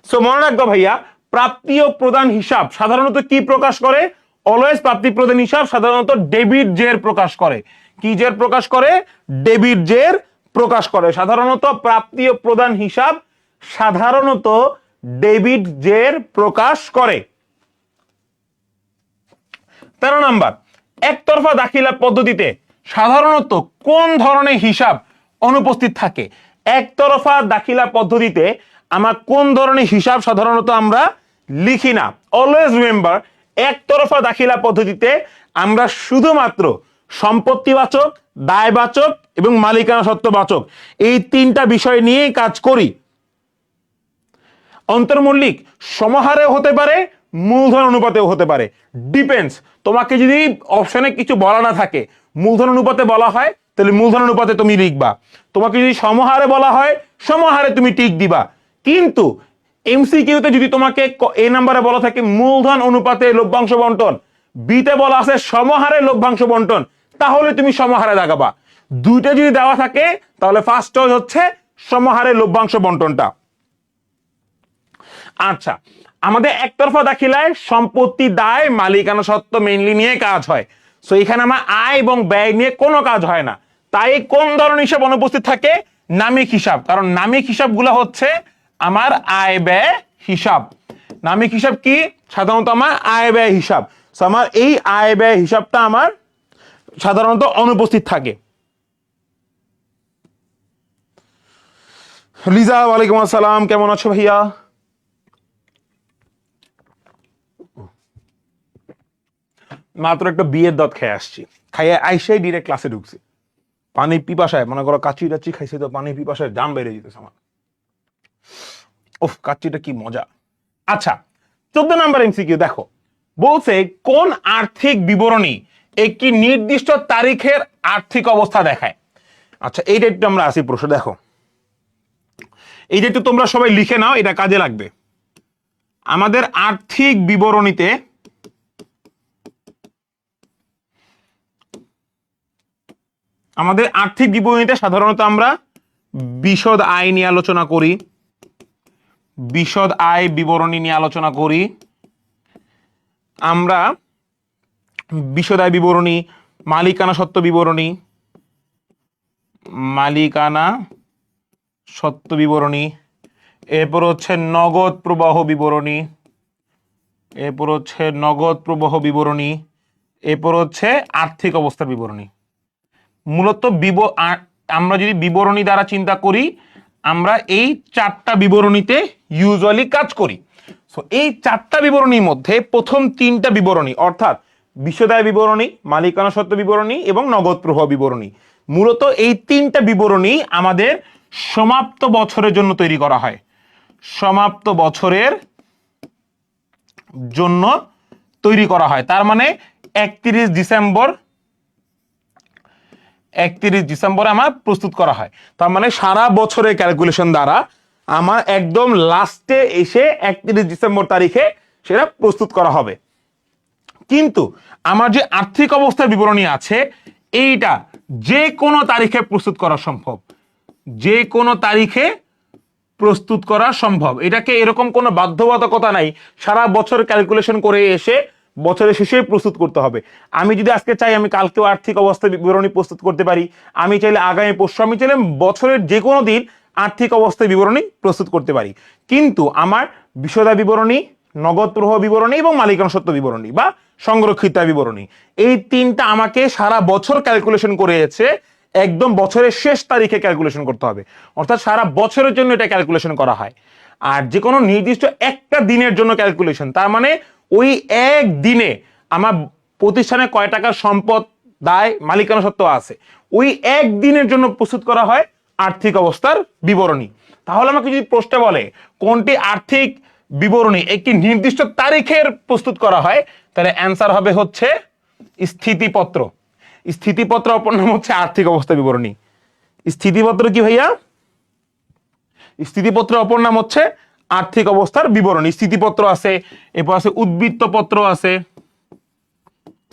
A: সো মনে রাখবো ভাইয়া, প্রাপ্তি ও প্রদান হিসাব সাধারণত কি প্রকাশ করে? অলওয়েজ প্রাপ্তি প্রদান হিসাব সাধারণত ডেবিট জের প্রকাশ করে। কি জের প্রকাশ করে? ডেবিট জের প্রকাশ করে। সাধারণত প্রাপ্তি ও প্রদান হিসাব সাধারণত ডেবিট জের প্রকাশ করে। 13 নাম্বার, একতরফা দাখিলা পদ্ধতিতে সাধারণত কোন ধরনের হিসাব অনুপস্থিত থাকে? একতরফা দাখিলা পদ্ধতিতে আমার কোন ধরনের হিসাব সাধারণত আমরা লিখি না। অলওয়েজ রিমেম্বার, একতরফা দাখিলা পদ্ধতিতে আমরা শুধুমাত্র সম্পত্তিবাচক, দায়বাচক এবং মালিকানা সত্ত্ববাচক এই 3টা বিষয় নিয়েই কাজ করি। অন্তর্মৌলিক সমহারেও হতে পারে, মূলধন অনুপাতেও হতে পারে, ডিপেন্ডস। তোমাকে যদি অপশনে কিছু বলা না থাকে, মূলধন অনুপাতে বলা হয় তাহলে মূলধন অনুপাতে তুমি লিখবা, তোমাকে যদি সমহারে বলা হয় সমহারে তুমি টিক দিবা। কিন্তু এমসিকিউতে যদি তোমাকে এ নাম্বারে বলা থাকে মূলধন অনুপাতে লভ্যাংশ বন্টন, বিতে বলা আছে সমহারে লভ্যাংশ বন্টন, তাহলে তুমি সমহারে দাগাবা। দুইটা যদি দেওয়া থাকে তাহলে ফার্স্ট চয়েস হচ্ছে সমহারে লভ্যাংশ বন্টনটা। আচ্ছা, আমাদের একতরফা দাখিলায় সম্পত্তি, দায়, মালিকানা সত্ত্ব মেইনলি নিয়ে কাজ হয়। সো এখানে আমার আয় এবং ব্যয় নিয়ে কোনো কাজ হয় না। তাই কোন ধরনের হিসাব অনুপস্থিত থাকে? নামিক হিসাব। কারণ নামিক হিসাবগুলো হচ্ছে আমার আয় ব্যয় হিসাব। নামিক হিসাব কি? সাধারণত আমার আয় ব্যয় হিসাব। সো আমার এই আয় ব্যয় হিসাবটা আমার সাধারণত অনুপস্থিত থাকে। লিজা, ওয়ালাইকুম আসসালাম, কেমন আছো ভাইয়া? মাত্র একটা বিয়ের দাঁত খেয়ে আসছি, খাইয়ে আইসাই ডিরেক্ট ক্লাসে ঢুকছি। পানি পিপাসায় মনে করো কাচ্চি টাচ্চি খাইছি তো পানি পিপাসায় জাম বেড়ে যেতেছে আমার। ওফ, কাচ্চিটা কি মজা। আচ্ছা, 14 নাম্বার এমসিকিউ দেখো, বলছে কোন আর্থিক বিবরণী একটি নির্দিষ্ট তারিখের আর্থিক অবস্থা দেখায়। আচ্ছা, এইটা একটু আমরা আসি প্রশ্ন। দেখো, এইটা একটু তোমরা সবাই লিখে নাও, এটা কাজে লাগবে। আমাদের আর্থিক বিবরণীতে সাধারণত আমরা বিশদ আয় নিয়ে আলোচনা করি, বিশদ আয় বিবরণী নিয়ে আলোচনা করি। আমরা বিশদ আয় বিবরণী, মালিকানা সত্ত্ব বিবরণী, মালিকানা সত্ত্ব বিবরণী, এরপর হচ্ছে নগদ প্রবাহ বিবরণী, এরপর হচ্ছে নগদ প্রবাহ বিবরণী, এরপর হচ্ছে আর্থিক অবস্থার বিবরণী। মূলত আমরা যদি বিবরণী দ্বারা চিন্তা করি, আমরা এই 4টা বিবরণীতে ইউজুয়ালি কাজ করি। সো এই 4টা বিবরণীর মধ্যে প্রথম 3টা বিবরণী অর্থাৎ বিশদায় বিবরণী, মালিকানা সত্ত্ব বিবরণী এবং নগদ প্রবাহ বিবরণী, মূলত এই 3টা বিবরণী আমাদের সমাপ্ত বছরের জন্য তৈরি করা হয়। সমাপ্ত বছরের জন্য তৈরি করা হয়, তার মানে 31 ডিসেম্বর আমার প্রস্তুত করা হয়। তার মানে সারা বছরের ক্যালকুলেশন দ্বারা আমার একদম লাস্টে এসে 31 ডিসেম্বর তারিখে সেটা প্রস্তুত করা হবে। কিন্তু আমার যে আর্থিক অবস্থার বিবরণী আছে, এইটা যে কোনো তারিখে প্রস্তুত করা সম্ভব, যে কোনো তারিখে প্রস্তুত করা সম্ভব। এটাকে এরকম কোনো বাধ্যবাধকতা নাই সারা বছর ক্যালকুলেশন করে এসে বছরের শেষে প্রস্তুত করতে হবে। আমি যদি আজকে চাই আমি কালকেও আর্থিক অবস্থা বিবরণী প্রস্তুত করতে পারি, আমি চাইলে আগামী পরশু, আমি চাইলে বছরের যে কোনো দিন আর্থিক অবস্থা বিবরণী প্রস্তুত করতে পারি। কিন্তু আমার বিশদায় বিবরণী, নগদ প্রবাহ বিবরণী এবং মালিকানা সত্ত্ব বিবরণী বা সংরক্ষিত আয় বিবরণী, এই 3টা আমাকে সারা বছর ক্যালকুলেশন করে এসে একদম বছরের শেষ তারিখে ক্যালকুলেশন করতে হবে। অর্থাৎ সারা বছরের জন্য এটা ক্যালকুলেশন করা হয়। আর যে কোনো নির্দিষ্ট একটা দিনের জন্য ক্যালকুলেশন, তার মানে ওই এক দিনে আমার প্রতিষ্ঠানে কয় টাকার সম্পদ, দায়, মালিকানা সত্ত্ব আছে, ওই এক দিনের জন্য প্রস্তুত করা হয় আর্থিক অবস্থার বিবরণী। তাহলে আমাকে যদি প্রশ্ন বলে কোনটি আর্থিক বিবরণী একটি নির্দিষ্ট তারিখের প্রস্তুত করা হয়, তাহলে অ্যান্সার হবে হচ্ছে স্থিতিপত্র। স্থিতিপত্র অপর নাম হচ্ছে আর্থিক অবস্থা বিবরণী। স্থিতিপত্র কি ভাইয়া? স্থিতিপত্র অপর নাম হচ্ছে আর্থিক অবস্থার বিবরণী। স্থিতিপত্র আছে, এরপর আছে উদ্বৃত্তপত্র আছে,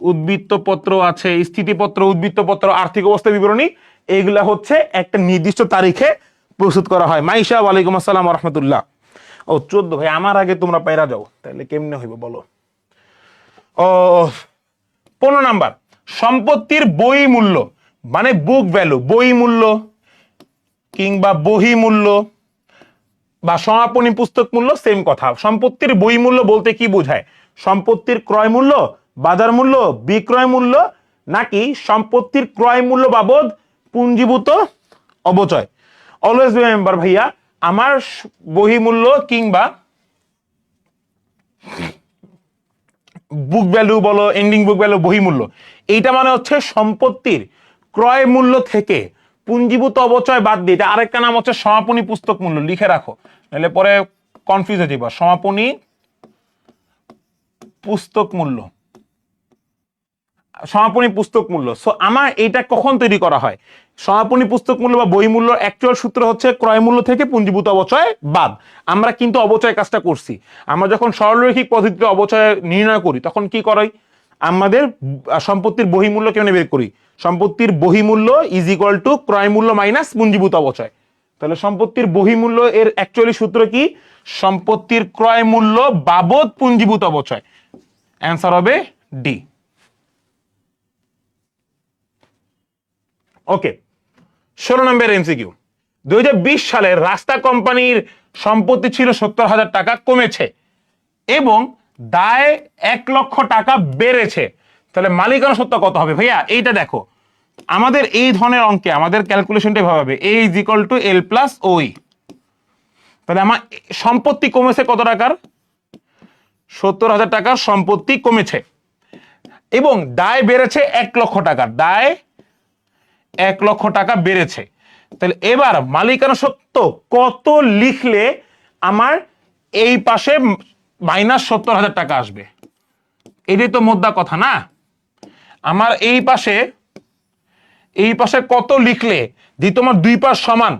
A: উদ্বৃত্তপত্র আছে, স্থিতিপত্র, উদ্বৃত্তপত্র, আর্থিক অবস্থা বিবরণী, এইগুলা হচ্ছে একটা নির্দিষ্ট তারিখে প্রস্তুত করা হয়। মাইশা, ওয়ালাইকুম আসসালাম রহমতুল্লাহ। ও 14 ভাই, আমার আগে তোমরা পায়রা যাও, তাহলে কেমনে হইব বলো। ও 15 নাম্বার, সম্পত্তির বই মূল্য মানে বুক ভ্যালু, বই মূল্য কিংবা বহি মূল্য বা সমাপনী পুস্তক মূল্য সেম কথা। সম্পত্তির বই মূল্য বলতে কি বোঝায়? সম্পত্তির ক্রয় মূল্য, বাজার মূল্য, বিক্রয় মূল্য, নাকি সম্পত্তির ক্রয় মূল্য বাবদ পুঞ্জীভূত অবচয়? অলওয়েজ রিমেম্বার ভাইয়া, আমার বহি মূল্য কিংবা বুক ভ্যালু বলো, এন্ডিং বুক ভ্যালু, বহি মূল্য, এইটা মানে হচ্ছে সম্পত্তির ক্রয় মূল্য থেকে পুঞ্জীভূত অবচয় বাদ দিয়ে, এটা আরেকটা নাম হচ্ছে সমাপনী পুস্তক মূল্য। লিখে রাখো, নাহলে পরে কনফিউজ হয়ে যাবে। সমাপনী পুস্তক মূল্য, সমাপনী পুস্তক মূল্য। সো আমার এইটা কখন তৈরি করা হয়? সমাপনী পুস্তক মূল্য বা বই মূল্য অ্যাকচুয়াল সূত্র হচ্ছে ক্রয় মূল্য থেকে পুঞ্জীভূত অবচয় বাদ। আমরা কিন্তু অবচয় কাজটা করছি। আমরা যখন সরলরৈখিক পদ্ধতিতে অবচয় নির্ণয় করি তখন কি করাই? আমাদের সম্পত্তির বহিমূল্য কেমনে বের করি? সম্পত্তির বহিমূল্য ইজ ইকুয়াল টু ক্রয় মূল্য মাইনাস পুঞ্জীভূত অবচয়। তাহলে সম্পত্তির বহিমূল্য এর অ্যাকচুয়ালি সূত্র কি? সম্পত্তির ক্রয় মূল্য বাবদ পুঞ্জীভূত অবচয়। অ্যান্সার হবে ডি। ওকে, 16 নম্বর এমসিকিউ। 2020 সালে রাস্তা কোম্পানির সম্পত্তি ছিল 70,000 টাকা, কমেছে এবং দায় 1,00,000 টাকা বেড়েছে, তাহলে মালিকানা সত্ত্ব কত হবে ভাইয়া? এইটা দেখো, আমাদের এই ধরনের অঙ্কে আমাদের ক্যালকুলেশনটা এভাবে হবে, A = L + OE। তাহলে আমার সম্পত্তি কমেছে কত টাকার? 70,000 টাকার সম্পত্তি কমেছে, এবং দায় বেড়েছে 1,00,000 টাকার, দায় 1,00,000 টাকা বেড়েছে। তাহলে এবার মালিকানা সত্ত্ব কত লিখলে আমার এই পাশে -70,000 টাকা আসবে? এটাই তো মোদ্দা কথা না। আমার এই পাশে কত লিখলে, যে তোমার দুই পাশ সমান,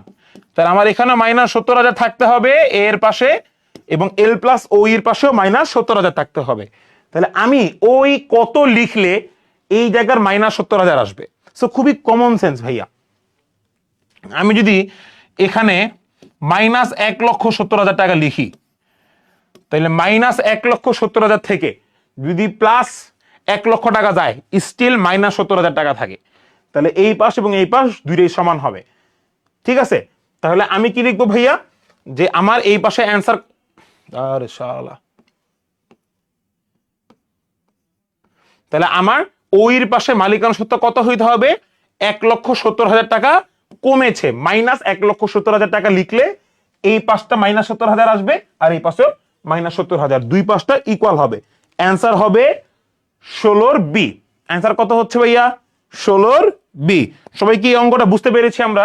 A: তাহলে আমার এখানে -70,000 থাকতে হবে এর পাশে, এবং L + OE এর পাশেও -70,000 থাকতে হবে। তাহলে আমি ওই কত লিখলে এই জায়গার -70,000 আসবে? সো খুবই কমন সেন্স ভাইয়া। আমি যদি এখানে -1,70,000 টাকা লিখি, তাহলে -1,70,000 থেকে যদি +1,00,000 টাকা যায়, স্টিল -70,000 টাকা থাকে। তাহলে এই পাশ এবং এই পাশ দুইটাই সমান হবে, ঠিক আছে? তাহলে আমি কি লিখবো ভাইয়া, যে আমার এই পাশে অ্যান্সার, আরে শালা, তাহলে আমার ওইর পাশে মালিকানা সত্ত্ব কত হইতে হবে? 1,70,000 টাকা কমেছে, -1,70,000 টাকা লিখলে এই পাশটা -70,000 আসবে, আর এই পাশেও -70,000, দুই পাশটা ইকুয়াল হবে। অ্যান্সার হবে 16 বি। অ্যান্সার কত হচ্ছে ভাইয়া? 16 বি। সবাই কি এই অঙ্কটা বুঝতে পেরেছি আমরা?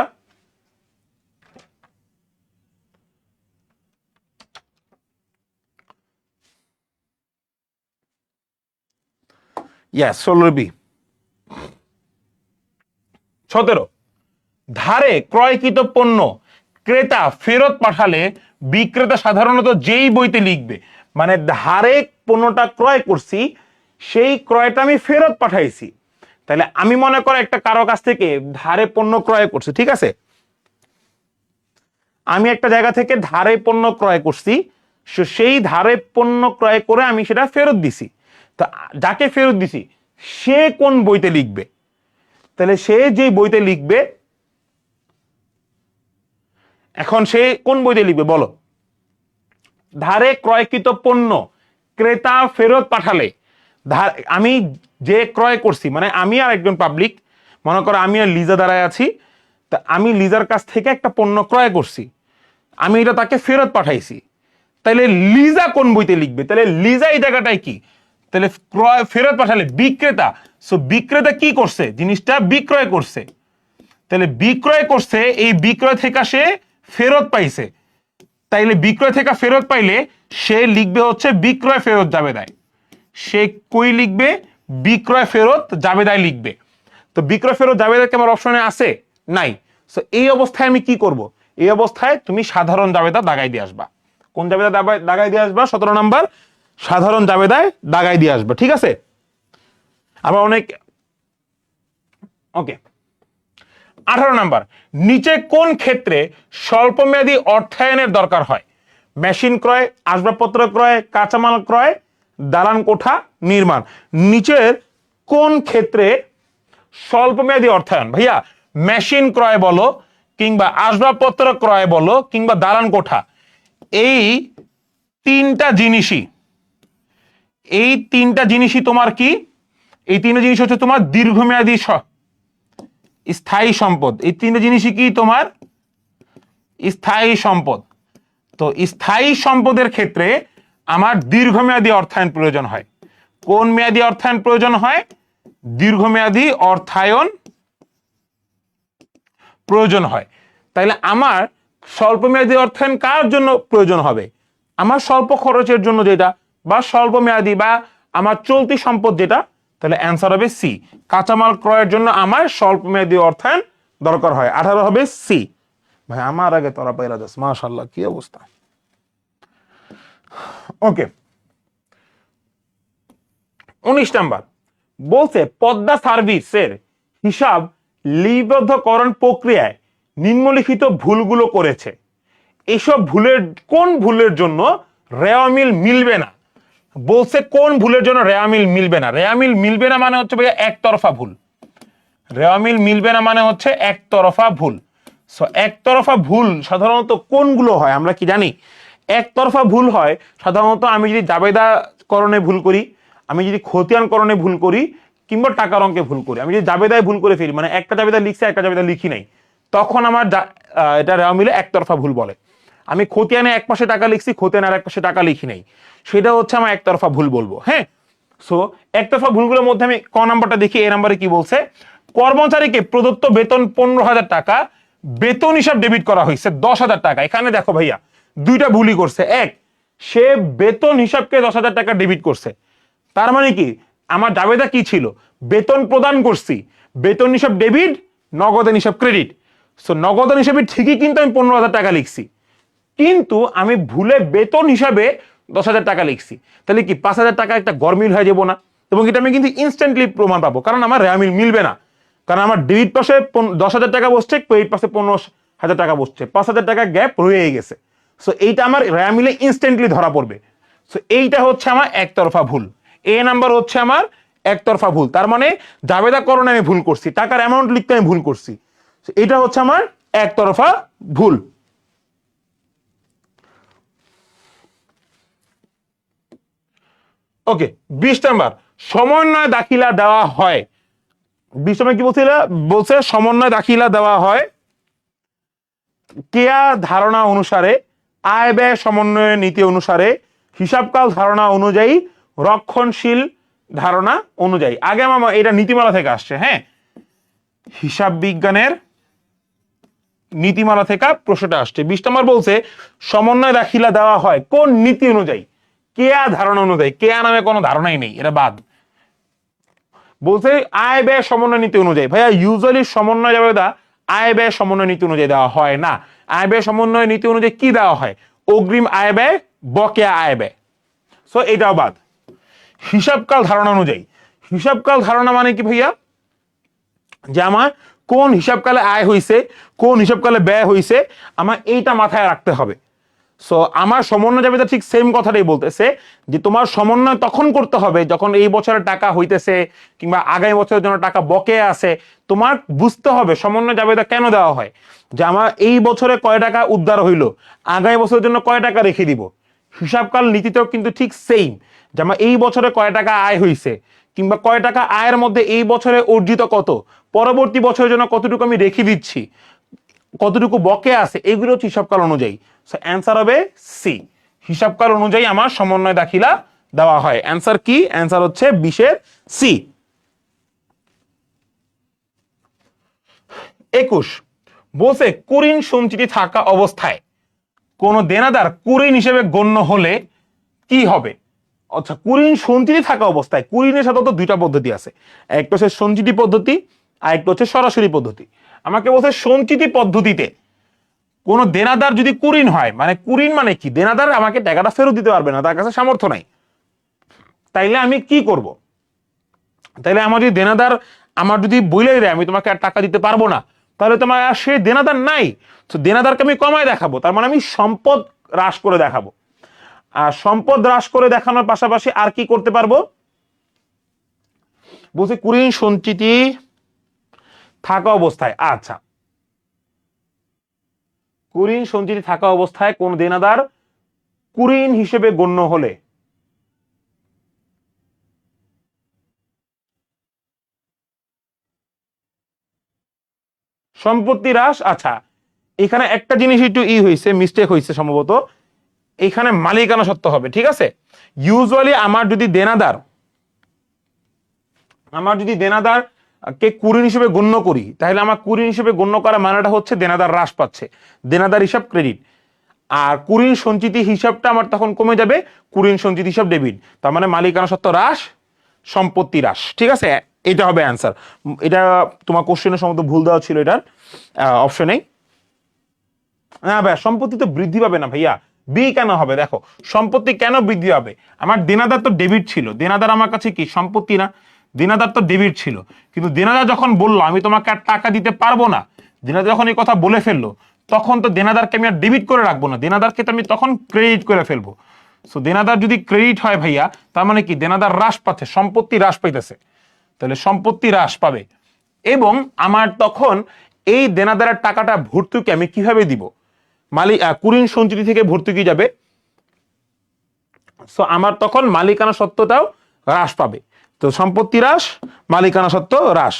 A: Yes, 16 B. 17, ধারে ক্রয়কৃত পণ্য ক্রেতা ফেরত পাঠালে বিক্রেতা সাধারণত যেই বইতে লিখবে, মানে ধারে পণ্যটা ক্রয় করছি, সেই ক্রয়টা আমি ফেরত পাঠাইছি। তাহলে আমি মনে করো একটা কারো কাছ থেকে ধারে পণ্য ক্রয় করছি, ঠিক আছে? আমি একটা জায়গা থেকে ধারে পণ্য ক্রয় করছি, সেই ধারে পণ্য ক্রয় করে আমি সেটা ফেরত দিছি। তো যাকে ফেরত দিছি সে কোন বইতে লিখবে? তাহলে সে যে বইতে লিখবে, এখন সে কোন বইতে লিখবে বলো? ধারে ক্রয়কৃত পণ্য ক্রেতা ফেরত পাঠালে, আমি যে ক্রয় করছি, মানে আমি আর একজন পাবলিক, মনে করো আমি আর লিজা দাঁড়ায় আছি, তা আমি লিজার কাছ থেকে একটা পণ্য ক্রয় করছি, আমি এটা তাকে ফেরত পাঠাইছি। তাহলে লিজা কোন বইতে লিখবে? তাহলে লিজা এই জায়গাটায় কি? তাহলে ক্রয় ফেরত পাঠালে বিক্রেতা, সো বিক্রেতা কি করছে? জিনিসটা বিক্রয় করছে। তাহলে বিক্রয় করছে, এই বিক্রয় থেকে সে ফেরত পাইছে, তাইলে বিক্রয় থেকে ফেরত পাইলে সে লিখবে হচ্ছে বিক্রয় ফেরত জাবেদায়। সে কই লিখবে? বিক্রয় ফেরত জাবেদায় লিখবে। তো বিক্রয় ফেরত জাবেদায় কি আমার অপশনে আছে? নাই। সো এই অবস্থায় আমি কি করব? এই অবস্থায় তুমি সাধারণ জাবেদা দাগাই দিয়ে আসবা। কোন জাবেদা দাগাই দিয়ে আসবা? 17 নাম্বার সাধারণ জাবেদায় দাগাই দিয়ে আসবা, ঠিক আছে? আবার অনেক, ওকে। 18 নাম্বার, নিচে কোন ক্ষেত্রে স্বল্পমেয়াদী অর্থায়নের দরকার হয়? মেশিন ক্রয়, আসবাবপত্র ক্রয়, কাঁচামাল ক্রয়, দালান কোঠা নির্মাণ। নিচের কোন ক্ষেত্রে স্বল্পমেয়াদী অর্থায়ন? ভাইয়া মেশিন ক্রয় বলো, কিংবা আসবাবপত্র ক্রয় বলো, কিংবা দালান কোঠা, এই তিনটা জিনিসই তোমার কি? এই তিনটা জিনিস হচ্ছে তোমার দীর্ঘমেয়াদী স্থায়ী সম্পদ। এই তিনটা জিনিসই কি? তোমার স্থায়ী সম্পদ। তো স্থায়ী সম্পদের ক্ষেত্রে আমার দীর্ঘমেয়াদী অর্থায়ন প্রয়োজন হয়। কোন মেয়াদী অর্থায়ন প্রয়োজন হয়? দীর্ঘমেয়াদী অর্থায়ন প্রয়োজন হয়। তাইলে আমার স্বল্পমেয়াদী অর্থায়ন কার জন্য প্রয়োজন হবে? আমার স্বল্প খরচের জন্য যেটা, বা স্বল্পমেয়াদী, বা আমার চলতি সম্পদ যেটা। তাহলে অ্যান্সার হবে সি, কাঁচামাল ক্রয়ের জন্য আমার স্বল্পমেয়াদী অর্থায়ন দরকার হয়। 18 হবে সি। ভাই আমার আগে তোরা পাইরা যাস, মাশাআল্লাহ কি অবস্থা। ওকে, 19 নাম্বার বলছে পদ্মা সার্ভিসের হিসাব লিপিবদ্ধকরণ প্রক্রিয়ায় নিম্নলিখিত ভুলগুলো করেছে। এইসব কোন ভুলের জন্য রেওয়ামিল মিলবে না? বলছে কোন ভুলের জন্য রেওয়ামিল মিলবে না। রেওয়ামিল মিলবে না মানে হচ্ছে ভাইয়া একতরফা ভুল। রেওয়ামিল মিলবে না মানে হচ্ছে একতরফা ভুল। সো একতরফা ভুল সাধারণত কোনগুলো হয় আমরা কি জানি? একতরফা ভুল হয় সাধারণত আমি যদি জাবেদা করণে ভুল করি, আমি যদি খতিয়ান করণে ভুল করি, কিংবা টাকার অঙ্কে ভুল করি, আমি যদি জাবেদায় ভুল করে ফেলি, মানে একটা জাবেদা লিখছি একটা জাবেদা লিখি নাই, তখন আমার এটা রেওয়া মিলে একতরফা ভুল বলে। আমি খতিয়ানে এক পাশে টাকা লিখছি, খতিয়ানে আর এক পাশে টাকা লিখি নাই, সেটা হচ্ছে আমার একতরফা ভুল বলবো। হ্যাঁ, সো একতরফা ভুলগুলোর মধ্যে আমি ক নাম্বারটা দেখি। এ নাম্বারে কি বলছে, কর্মচারীকে প্রদত্ত বেতন 15,000 টাকা, বেতন হিসাব ডেবিট করা হয়েছে 10,000 টাকা। এখানে দেখো ভাইয়া দুইটা ভুলই করছে। এক, সে বেতন হিসাবকে 10,000 টাকা ডেবিট করছে, তার মানে কি আমার জাবেদা কি ছিল, বেতন প্রদান করছি, বেতন হিসাব ডেবিট, নগদান হিসাব ক্রেডিট। সো নগদান হিসাবে ঠিকই কিন্তু আমি 15,000 টাকা লিখছি, কিন্তু আমি ভুলে বেতন হিসাবে 10,000 টাকা লিখছি, তাহলে কি 5,000 টাকা একটা গরমিল হয়ে যাবো না? এবং এটা আমি কিন্তু ইনস্ট্যান্টলি প্রমাণ পাবো, কারণ আমার রেয়ামিল মিলবে না, কারণ আমার ডেবিট পাশে 10,000 টাকা বসছে, ক্রেডিট পাশে 15,000 টাকা বসছে, 5,000 টাকা গ্যাপ রয়ে গেছে। সো এইটা আমার রেয়ামিলে ইনস্ট্যান্টলি ধরা পড়বে। সো এইটা হচ্ছে আমার একতরফা ভুল। এ নাম্বার হচ্ছে আমার একতরফা ভুল, তার মানে জাবেদা করণে আমি ভুল করছি, টাকার অ্যামাউন্ট লিখতে আমি ভুল করছি, এটা হচ্ছে আমার একতরফা ভুল। ওকে, 20 নাম্বার, সমন্বয় দাখিলা দেওয়া হয়। 20 নাম্বার কি বলছিল, বলছে সমন্বয় দাখিলা দেওয়া হয় কেয়া ধারণা অনুসারে, আয় ব্যয় সমন্বয় নীতি অনুসারে, হিসাবকাল ধারণা অনুযায়ী, রক্ষণশীল ধারণা অনুযায়ী। আগে আমার এটা নীতিমালা থেকে আসছে। হ্যাঁ, হিসাব বিজ্ঞানের নীতিমালা থেকে প্রশ্নটা আসছে। 20 নম্বর বলছে সমন্বয় দাখিলা দেওয়া হয় কোন নীতি অনুযায়ী, কেয়া ধারণা অনুযায়ী। কেয়া নামে কোনো ধারণাই নেই, এটা বাদ। বলছে আয় ব্যয় সমন্বয় নীতি অনুযায়ী। ভাইয়া ইউজুয়ালি সমন্বয় জাবেদা আয় ব্যয় সমন্বয় নীতি অনুযায়ী দেওয়া হয় না। আয় ব্যয় সমন্বয় নীতি অনুযায়ী কি দেওয়া হয়, অগ্রিম আয় ব্যয়, বকেয়া আয় ব্যয়। সো এটাও বাদ। হিসাবকাল ধারণা অনুযায়ী, হিসাবকাল ধারণা মানে কি ভাইয়া, যে আমার কোন হিসাবকালে আয় হইছে, কোন হিসাবকালে ব্যয় হইছে, আমার এইটা মাথায় রাখতে হবে। সো আমার সমন্বয় জাবেদা ঠিক সেম কথাটাই বলতেছে, যে তোমার সমন্বয় তখন করতে হবে যখন এই বছরের টাকা হইতেছে কিংবা আগামী বছরের জন্য টাকা বকেয়া আছে। তোমার বুঝতে হবে সমন্বয় জাবেদা কেন দেওয়া হয়, যে আমার এই বছরে কয় টাকা উদ্ধার হইলো, আগামী বছরের জন্য কয় টাকা রেখে দিব। হিসাবকাল নীতিতেও কিন্তু ঠিক সেম, যে আমার এই বছরে কয় টাকা আয় হইছে কিংবা কয় টাকা আয়ের মধ্যে এই বছরে অর্জিত কত, পরবর্তী বছরের জন্য কতটুকু আমি রেখে দিচ্ছি, কতটুকু বকে আছে, এগুলো হচ্ছে হিসাবকাল অনুযায়ী। সো অ্যান্সার হবে সি, হিসাবকাল অনুযায়ী আমার সমন্বয় দাখিলা দেওয়া হয়। অ্যান্সার কি, অ্যান্সার হচ্ছে 20-এর সি। 21 বলছে কুরিন সঞ্চিতি থাকা অবস্থায় কোন দেনাদার কুরিন হিসেবে গণ্য হলে কি হবে। আচ্ছা, কুরিন সঞ্চিতি থাকা অবস্থায়, কুরিনের সাথে তো দুইটা পদ্ধতি আছে, একটা হচ্ছে সঞ্চিতি পদ্ধতি আর একটা হচ্ছে সরাসরি পদ্ধতি। আমাকে বলছে সঞ্চিতি পদ্ধতিতে কোন দেনাদার যদি কুরিন হয়, মানে কুরিন মানে কি, দেনাদার আমাকে টাকাটা ফেরত দিতে পারবে না, তার কাছে সামর্থ্য নাই, তাইলে আমি কি করব, তাইলে আমার যদি দেনাদার আমার যদি বলে দেয় আমি তোমাকে আর টাকা দিতে পারবো না, তাহলে তোমার আর সে দেনাদার নাই। তো দেনাদারকে আমি কমায় দেখাবো, তার মানে আমি সম্পদ হ্রাস করে দেখাবো। আর সম্পদ হ্রাস করে দেখানোর পাশাপাশি আর কি করতে পারবো, বলছি কুরিন সঞ্চিতি থাকা অবস্থায়। আচ্ছা, কুরিন সঞ্চিতি থাকা অবস্থায় কোন দেনাদার কুরিন হিসেবে গণ্য হলে, সম্পত্তি হ্রাস। আচ্ছা, এখানে একটা জিনিস একটু হয়েছে, মিস্টেক হয়েছে সম্ভবত, এখানে মালিকানা সত্ত্ব হবে। ঠিক আছে, ইউজুয়ালি আমার যদি দেনাদার কে কুরিন হিসেবে গণ্য করি, তাহলে আমার কুরিন হিসেবে গণ্য করা মানেটা হচ্ছে দেনাদার হ্রাস পাচ্ছে, দেনাদার হিসাব ক্রেডিট, আর কুরিন সঞ্চিতি হিসাবটা আমার তখন কমে যাবে, কুরিন সঞ্চিতি হিসাব ডেবিট, তার মানে মালিকানা সত্ত্ব হ্রাস, সম্পত্তি হ্রাস। ঠিক আছে, এটা হবে অ্যান্সার। এটা তোমার কোশ্চেনের সম্ভবত ভুল দেওয়া ছিল, এটার অপশনেই। না ভাই, সম্পত্তি তো বৃদ্ধি পাবে না ভাইয়া, বি কেন হবে, দেখো সম্পত্তি কেন বৃদ্ধি পাবে, আমার দেনাদার তো ডেবিট ছিল, দেনাদার আমার কাছে কি সম্পত্তি না, দেনাদার তো ডেবিট ছিল, কিন্তু দেনাদার যখন বললো আমি তোমাকে আর টাকা দিতে পারবো না, দেনাদার যখন এই কথা বলে ফেললো, তখন তো দেনাদারকে আমি আর ডেবিট করে রাখবো না, দেনাদারকে তো আমি তখন ক্রেডিট করে ফেলবো। সো দেনাদার যদি ক্রেডিট হয় ভাইয়া, তার মানে কি দেনাদার হ্রাস পাচ্ছে, সম্পত্তি হ্রাস পাইতেছে, তাহলে সম্পত্তি হ্রাস পাবে। এবং আমার তখন এই দেনাদারের টাকাটা ভর্তুকি আমি কিভাবে দিব, কুরিন সঞ্চিতি থেকে ভর্তুকি যাবে সো আমার তখন মালিকানা সত্ত্বটাও হ্রাস পাবে। তো সম্পত্তি হ্রাস, মালিকানা সত্ত্ব হ্রাস।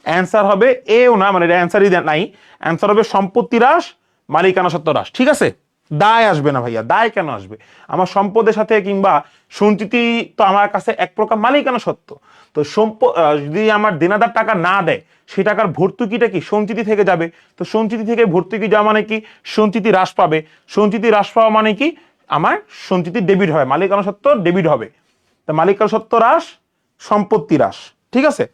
A: অ্যান্সার হবে এও না, মানে অ্যান্সারই নাই, অ্যান্সার হবে সম্পত্তি হ্রাস, মালিকানা সত্ত্ব হ্রাস। ঠিক আছে, দায় আসবে না ভাইয়া। দায় কেন আসবে? আমার সম্পদের সাথে কিংবা সঞ্চিতি তো আমার কাছে এক প্রকার মালিকানা সত্ত্ব। তো যদি আমার দেনাদার টাকা না দেয়, সেই টাকার ভর্তুকিটা কি সঞ্চিতি থেকে যাবে। তো সঞ্চিতি থেকে ভর্তুকি যাওয়া মানে কি সঞ্চিতি হ্রাস পাবে। সঞ্চিতি হ্রাস পাওয়া মানে কি আমার সঞ্চিতি ডেবিট হবে, মালিকানা সত্ত্ব ডেবিট হবে। তো মালিকানা সত্ত্ব হ্রাস, সম্পত্তি হ্রাস। ঠিক আছে,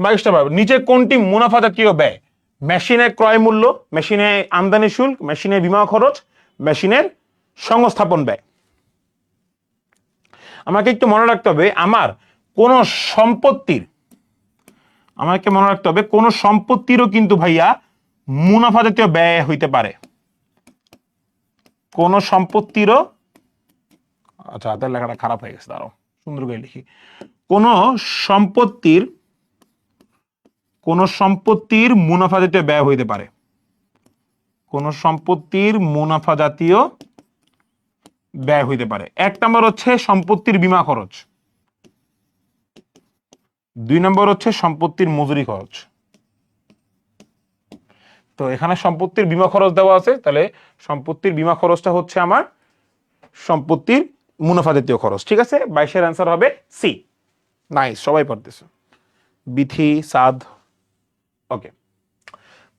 A: 22টা পাবে। নিচে কোনটি মুনাফা জাতীয় ব্যয়? মেশিনের ক্রয় মূল্য, মেশিনের আমদানি শুল্ক, মেশিনের বীমা খরচ, মেশিনের সংস্থাপন ব্যয়। আমাকে একটু মনে রাখতে হবে আমার কোন সম্পত্তির, আমাকে মনে রাখতে হবে কোন সম্পত্তিরও কিন্তু ভাইয়া মুনাফা জাতীয় ব্যয় হইতে পারে। কোন সম্পত্তিরও, আচ্ছা হাতের লেখাটা খারাপ হয়ে গেছে, দাঁড়াও সুন্দর করে লিখি। কোন সম্পত্তির মুনাফা জাতীয় ব্যয় হইতে পারে। কোন সম্পত্তির মুনাফা জাতীয় ব্যয় হইতে পারে। 1 নম্বর হচ্ছে সম্পত্তির বীমা খরচ, 2 নম্বর হচ্ছে সম্পত্তির মজুরি খরচ। তো এখানে সম্পত্তির বীমা খরচ দেওয়া আছে, তাহলে সম্পত্তির বীমা খরচটা হচ্ছে আমার সম্পত্তির মুনাফা জাতীয় খরচ। ঠিক আছে, 22-এর অ্যান্সার হবে সি। নাইস, সবাই পারতেছে। বিথি, সাদ, ওকে।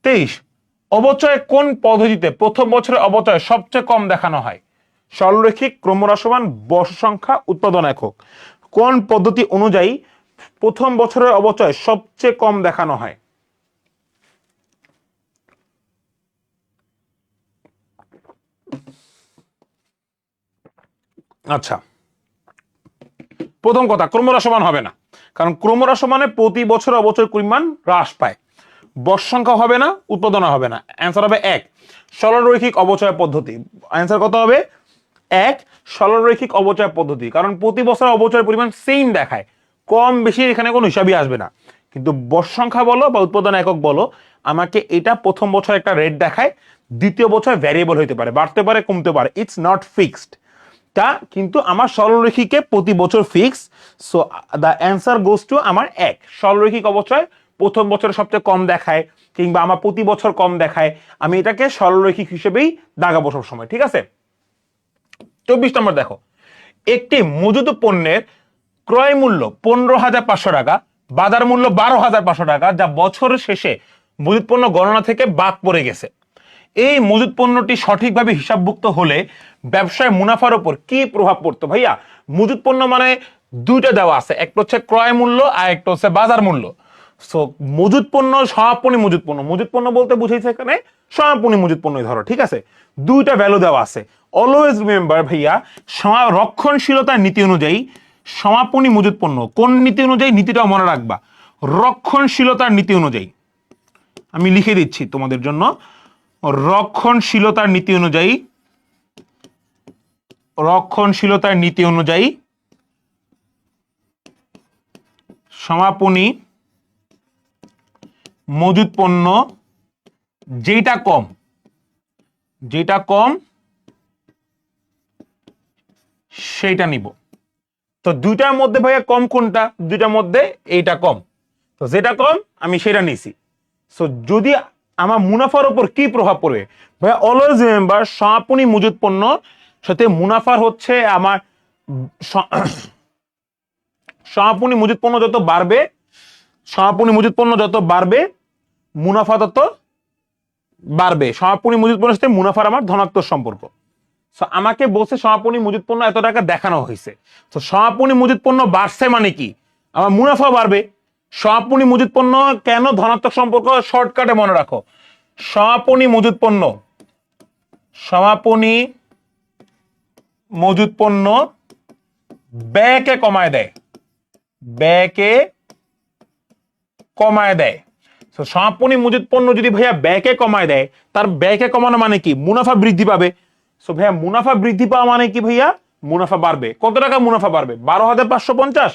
A: 23, অবচয় কোন পদ্ধতিতে প্রথম বছরের অবচয় সবচেয়ে কম দেখানো হয়? সরলরৈখিক, ক্রমহ্রাসমান, বর্ষ সংখ্যা, উৎপাদন একক। কোন পদ্ধতি অনুযায়ী প্রথম বছরের অবচয় সবচেয়ে কম দেখানো হয়? আচ্ছা, প্রথম কথা, ক্রমহ্রাসমান হবে না, কারণ ক্রমহ্রাসমানে প্রতি বছর অবচয় পরিমাণ হ্রাস পায়। বর্ষ সংখ্যা হবে না, উৎপাদন হবে না। অ্যান্সার হবে 1, সরলরৈখিক অবচয় পদ্ধতি। অ্যান্সার কত হবে? 1, সরলরৈখিক অবচয় পদ্ধতি। কারণ প্রতি বছর অবচয়ের পরিমাণ সেম দেখায়, কম বেশি এখানে কোনো হিসাবই আসবে না। কিন্তু বর্ষ সংখ্যা বলো বা উৎপাদন একক বলো, আমাকে এটা প্রথম বছর একটা রেট দেখায়, দ্বিতীয় বছর ভ্যারিয়েবল হতে পারে, বাড়তে পারে, কমতে পারে, ইটস নট ফিক্সড। তা কিন্তু আমার সরলরৈখিকে প্রতি বছর fix. So the answer goes to আমার 1, সরলরৈখিক অবচয় প্রথম বছরে সবচেয়ে কম দেখায়, কিংবা আমার প্রতি বছর কম দেখায়, আমি এটাকে সরলরৈখিক হিসেবেই দাগাবো সব সময়। ঠিক আছে, 24 নম্বর দেখো, একটি মজুদ পণ্যের ক্রয় মূল্য 15,500 টাকা, বাজার মূল্য 12,500 টাকা, যা বছরের শেষে মজুদ পণ্য গণনা থেকে বাদ পড়ে গেছে। এই মজুদ পণ্যটি সঠিকভাবে হিসাবভুক্ত হলে ব্যবসায় মুনাফার উপর কি প্রভাব পড়তো? ভাইয়া, মজুদ পণ্য মানে দুইটা দেওয়া আছে, একটা হচ্ছে ক্রয় মূল্য আর একটা হচ্ছে বাজার মূল্য। সো মজুদ পণ্য, সমাপনী মজুদ পণ্য, মজুদ পণ্য বলতে বুঝাইছে এখানে সমাপনী মজুদ পণ্য ধরো। ঠিক আছে, দুইটা ভ্যালু দেওয়া আছে। অলওয়েজ রিমেম্বার ভাইয়া, রক্ষণশীলতার নীতি অনুযায়ী সমাপনী মজুদ পণ্য কোন নীতি অনুযায়ী, নীতিটাও মনে রাখবা, রক্ষণশীলতার নীতি অনুযায়ী। আমি লিখে দিচ্ছি তোমাদের জন্য, রক্ষণশীলতার নীতি অনুযায়ী, রক্ষণশীলতার নীতি অনুযায়ী সমাপনী মজুদ পণ্য যেটা কম সেইটা নিব। তো দুইটার মধ্যে ভাইয়া কম কোনটা? দুইটার মধ্যে এইটা কম, তো যেটা কম আমি সেটা নিছি। সো যদি আমার মুনাফার উপর কি প্রভাব পড়বে ভাইয়া, অলওয়েজ রিমেম্বার সমাপনী মজুদ পণ্য সাথে মুনাফার হচ্ছে আমার সমাপনী মজুদ পণ্য যত বাড়বে, সমাপনী মজুদ পণ্য যত বাড়বে, মুনাফা তত বাড়বে। সমাপনী মজুদ পণ্যের সাথে মুনাফার আমার ধনাত্মক সম্পর্ক। আমাকে বলছে সমাপনী মজুদ পণ্য এত টাকা দেখানো হয়েছে, তো সমাপনী মজুদ পণ্য বাড়ছে মানে কি আমার মুনাফা বাড়বে। সমাপনী মজুদ পণ্য কেন ধনাত্মক সম্পর্ক? শর্টকাটে মনে রাখো, সমাপনী মজুদ পণ্য, সমাপনী মজুদ পণ্য ব্যয়কে কমায় দেয়, ব্যয়কে কমায় দেয়। সমাপনী মজুদ পণ্য যদি ভাইয়া ব্যয়কে কমায় দেয়, তার ব্যয়কে কমানো মানে কি? মুনাফা বৃদ্ধি পাবে। সো ভাইয়া মুনাফা বৃদ্ধি পাওয়া মানে কি ভাইয়া? মুনাফা বাড়বে। কত টাকা মুনাফা বাড়বে? 12,550,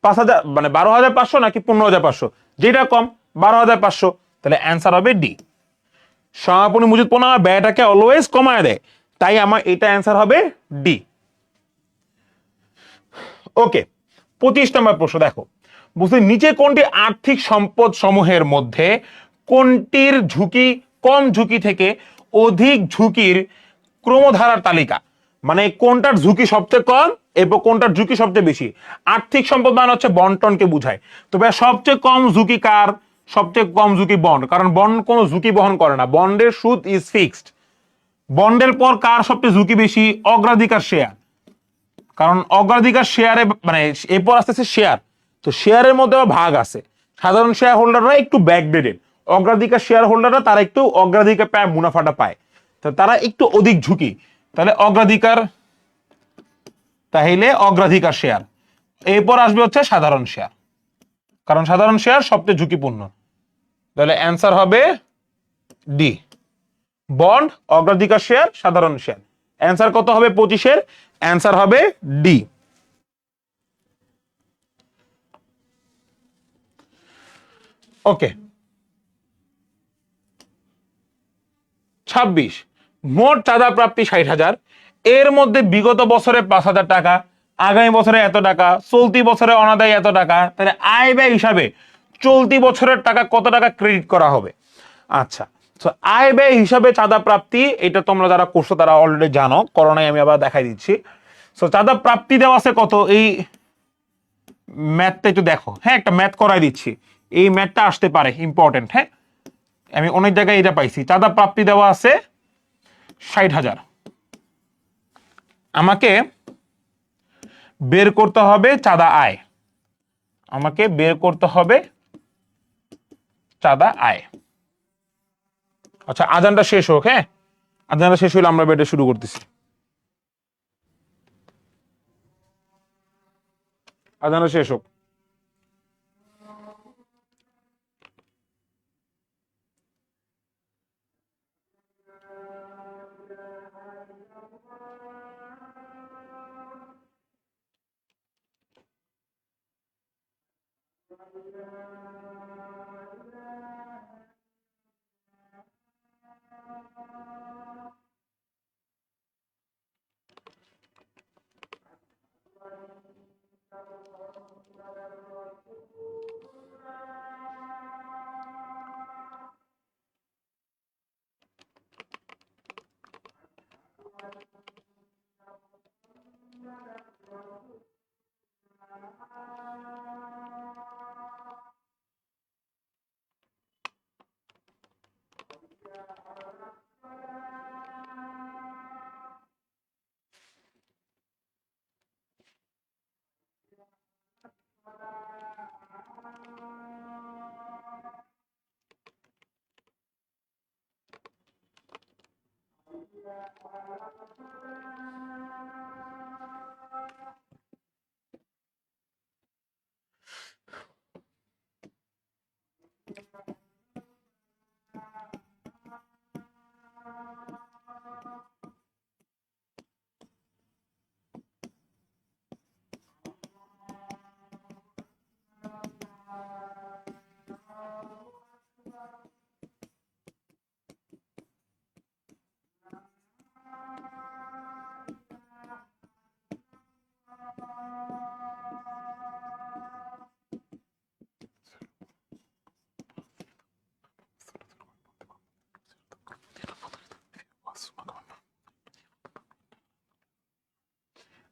A: 5,000, মানে 12,500 নাকি 15,500? যেটা কম 12,500। তাহলে অ্যান্সার হবে ডি। সমাপনী মজুদ পণ্য ব্যয়টাকে অলওয়েজ কমায় দেয়, তাই আমার এটা অ্যান্সার হবে ডি। ওকে, 25 নম্বর প্রশ্ন দেখো, বুঝতে নিচে কোনটি আর্থিক সম্পদ সমূহের মধ্যে কোনটির ঝুঁকি কম ঝুঁকি থেকে অধিক ঝুঁকির ক্রমধারার তালিকা, মানে কোনটার ঝুঁকি সবচেয়ে কম এবং কোনটার ঝুঁকি সবচেয়ে বেশি। আর্থিক সম্পদ মানে হচ্ছে বন্টনকে বুঝায়। তবে সবচেয়ে কম ঝুঁকি কার? সবচেয়ে কম ঝুঁকি বন্ড, কারণ বন্ড কোনো ঝুঁকি বহন করে না, বন্ডের সুদ ইজ ফিক্সড। বন্ডের পর কার সবচেয়ে ঝুঁকি বেশি? অগ্রাধিকার শেয়ার, কারণ অগ্রাধিকার শেয়ারে মানে এরপর আসতেছে শেয়ার, তো শেয়ারের মধ্যে ভাগ আছে। সাধারণ শেয়ার হোল্ডাররা একটু ব্যাকডেটেড, অগ্রাধিকার শেয়ার হোল্ডাররা তারা একটু অগ্রাধিকার পায়, মুনাফাটা পায়, তো তারা একটু অধিক ঝুঁকি। তাহলে অগ্রাধিকার, তাহলে অগ্রাধিকার শেয়ার। এরপর আসবে হচ্ছে সাধারণ শেয়ার, কারণ সাধারণ শেয়ার সবচেয়ে ঝুঁকিপূর্ণ। তাহলে অ্যান্সার হবে ডি, বন্ড, অগ্রাধিকার শেয়ার, সাধারণ শেয়ার। অ্যান্সার কত হবে 25-এর? অ্যান্সার হবে ডি। ওকে, 26, মোট চাঁদা প্রাপ্তি 60,000, এর মধ্যে বিগত বছরে 5,000 টাকা, আগামী বছরে এত টাকা, চলতি বছরে অনাদায়ী এত টাকা, তাহলে আয় ব্যয় হিসাবে চলতি বছরের টাকা কত টাকা ক্রেডিট করা হবে? আচ্ছা, তো আয় ব্যয় হিসাবে চাঁদা প্রাপ্তি, এটা তোমরা যারা করছো তারা অলরেডি জানো, করোনায় আমি আবার দেখাই দিচ্ছি। সো চাঁদা প্রাপ্তি দেওয়া আছে কত, এই ম্যাথটা একটু দেখো, হ্যাঁ একটা ম্যাথ করাই দিচ্ছি, এই ম্যাথটা আসতে পারে ইম্পর্টেন্ট। হ্যাঁ, আমি অনেক জায়গায় এটা পাইছি। চাঁদা প্রাপ্তি দেওয়া আছে 60,000, আমাকে বের করতে হবে চাঁদা আয়, আমাকে বের করতে হবে চাঁদা আয়। আচ্ছা, আজানটা শেষ হোক, হ্যাঁ আজানটা শেষ হলে আমরা বেটে শুরু করতেছি। আজানটা শেষ হোক।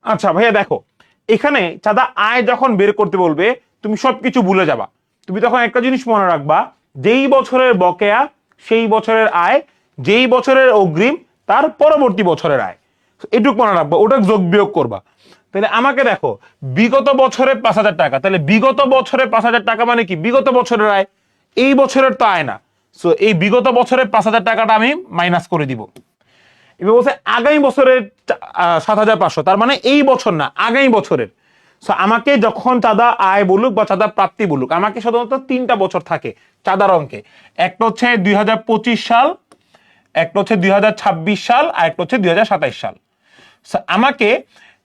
A: আচ্ছা ভাইয়া দেখো, এখানে চাঁদা আয় যখন বের করতে বলবে তুমি সবকিছু ভুলে যাবা, তুমি তখন একটা জিনিস মনে রাখবা, যেই বছরের বকেয়া সেই বছরের আয়, যেই বছরের অগ্রিম তার পরবর্তী বছরের আয়, এটুক মনে রাখবা, ওটা যোগ বিয়োগ করবা। তাহলে আমাকে দেখো বিগত বছরে 5,000 টাকা, তাহলে বিগত বছরে 5,000 টাকা মানে কি? বিগত বছরের আয়, এই বছরের তো আয় না। সো এই বিগত বছরে 5,000 টাকাটা আমি মাইনাস করে দিব। এবার বলছে আগামী বছরের 7,500, তার মানে এই বছর না, আগামী বছরের। সো আমাকে যখন চাঁদা আয় বলুক বা চাঁদা প্রাপ্তি বলুক, আমাকে সাধারণত 3টা বছর থাকে চাঁদার অঙ্কে। একটা হচ্ছে 2025 সাল, একটা হচ্ছে 2026 সাল, আর একটা হচ্ছে 2027 সাল। আমাকে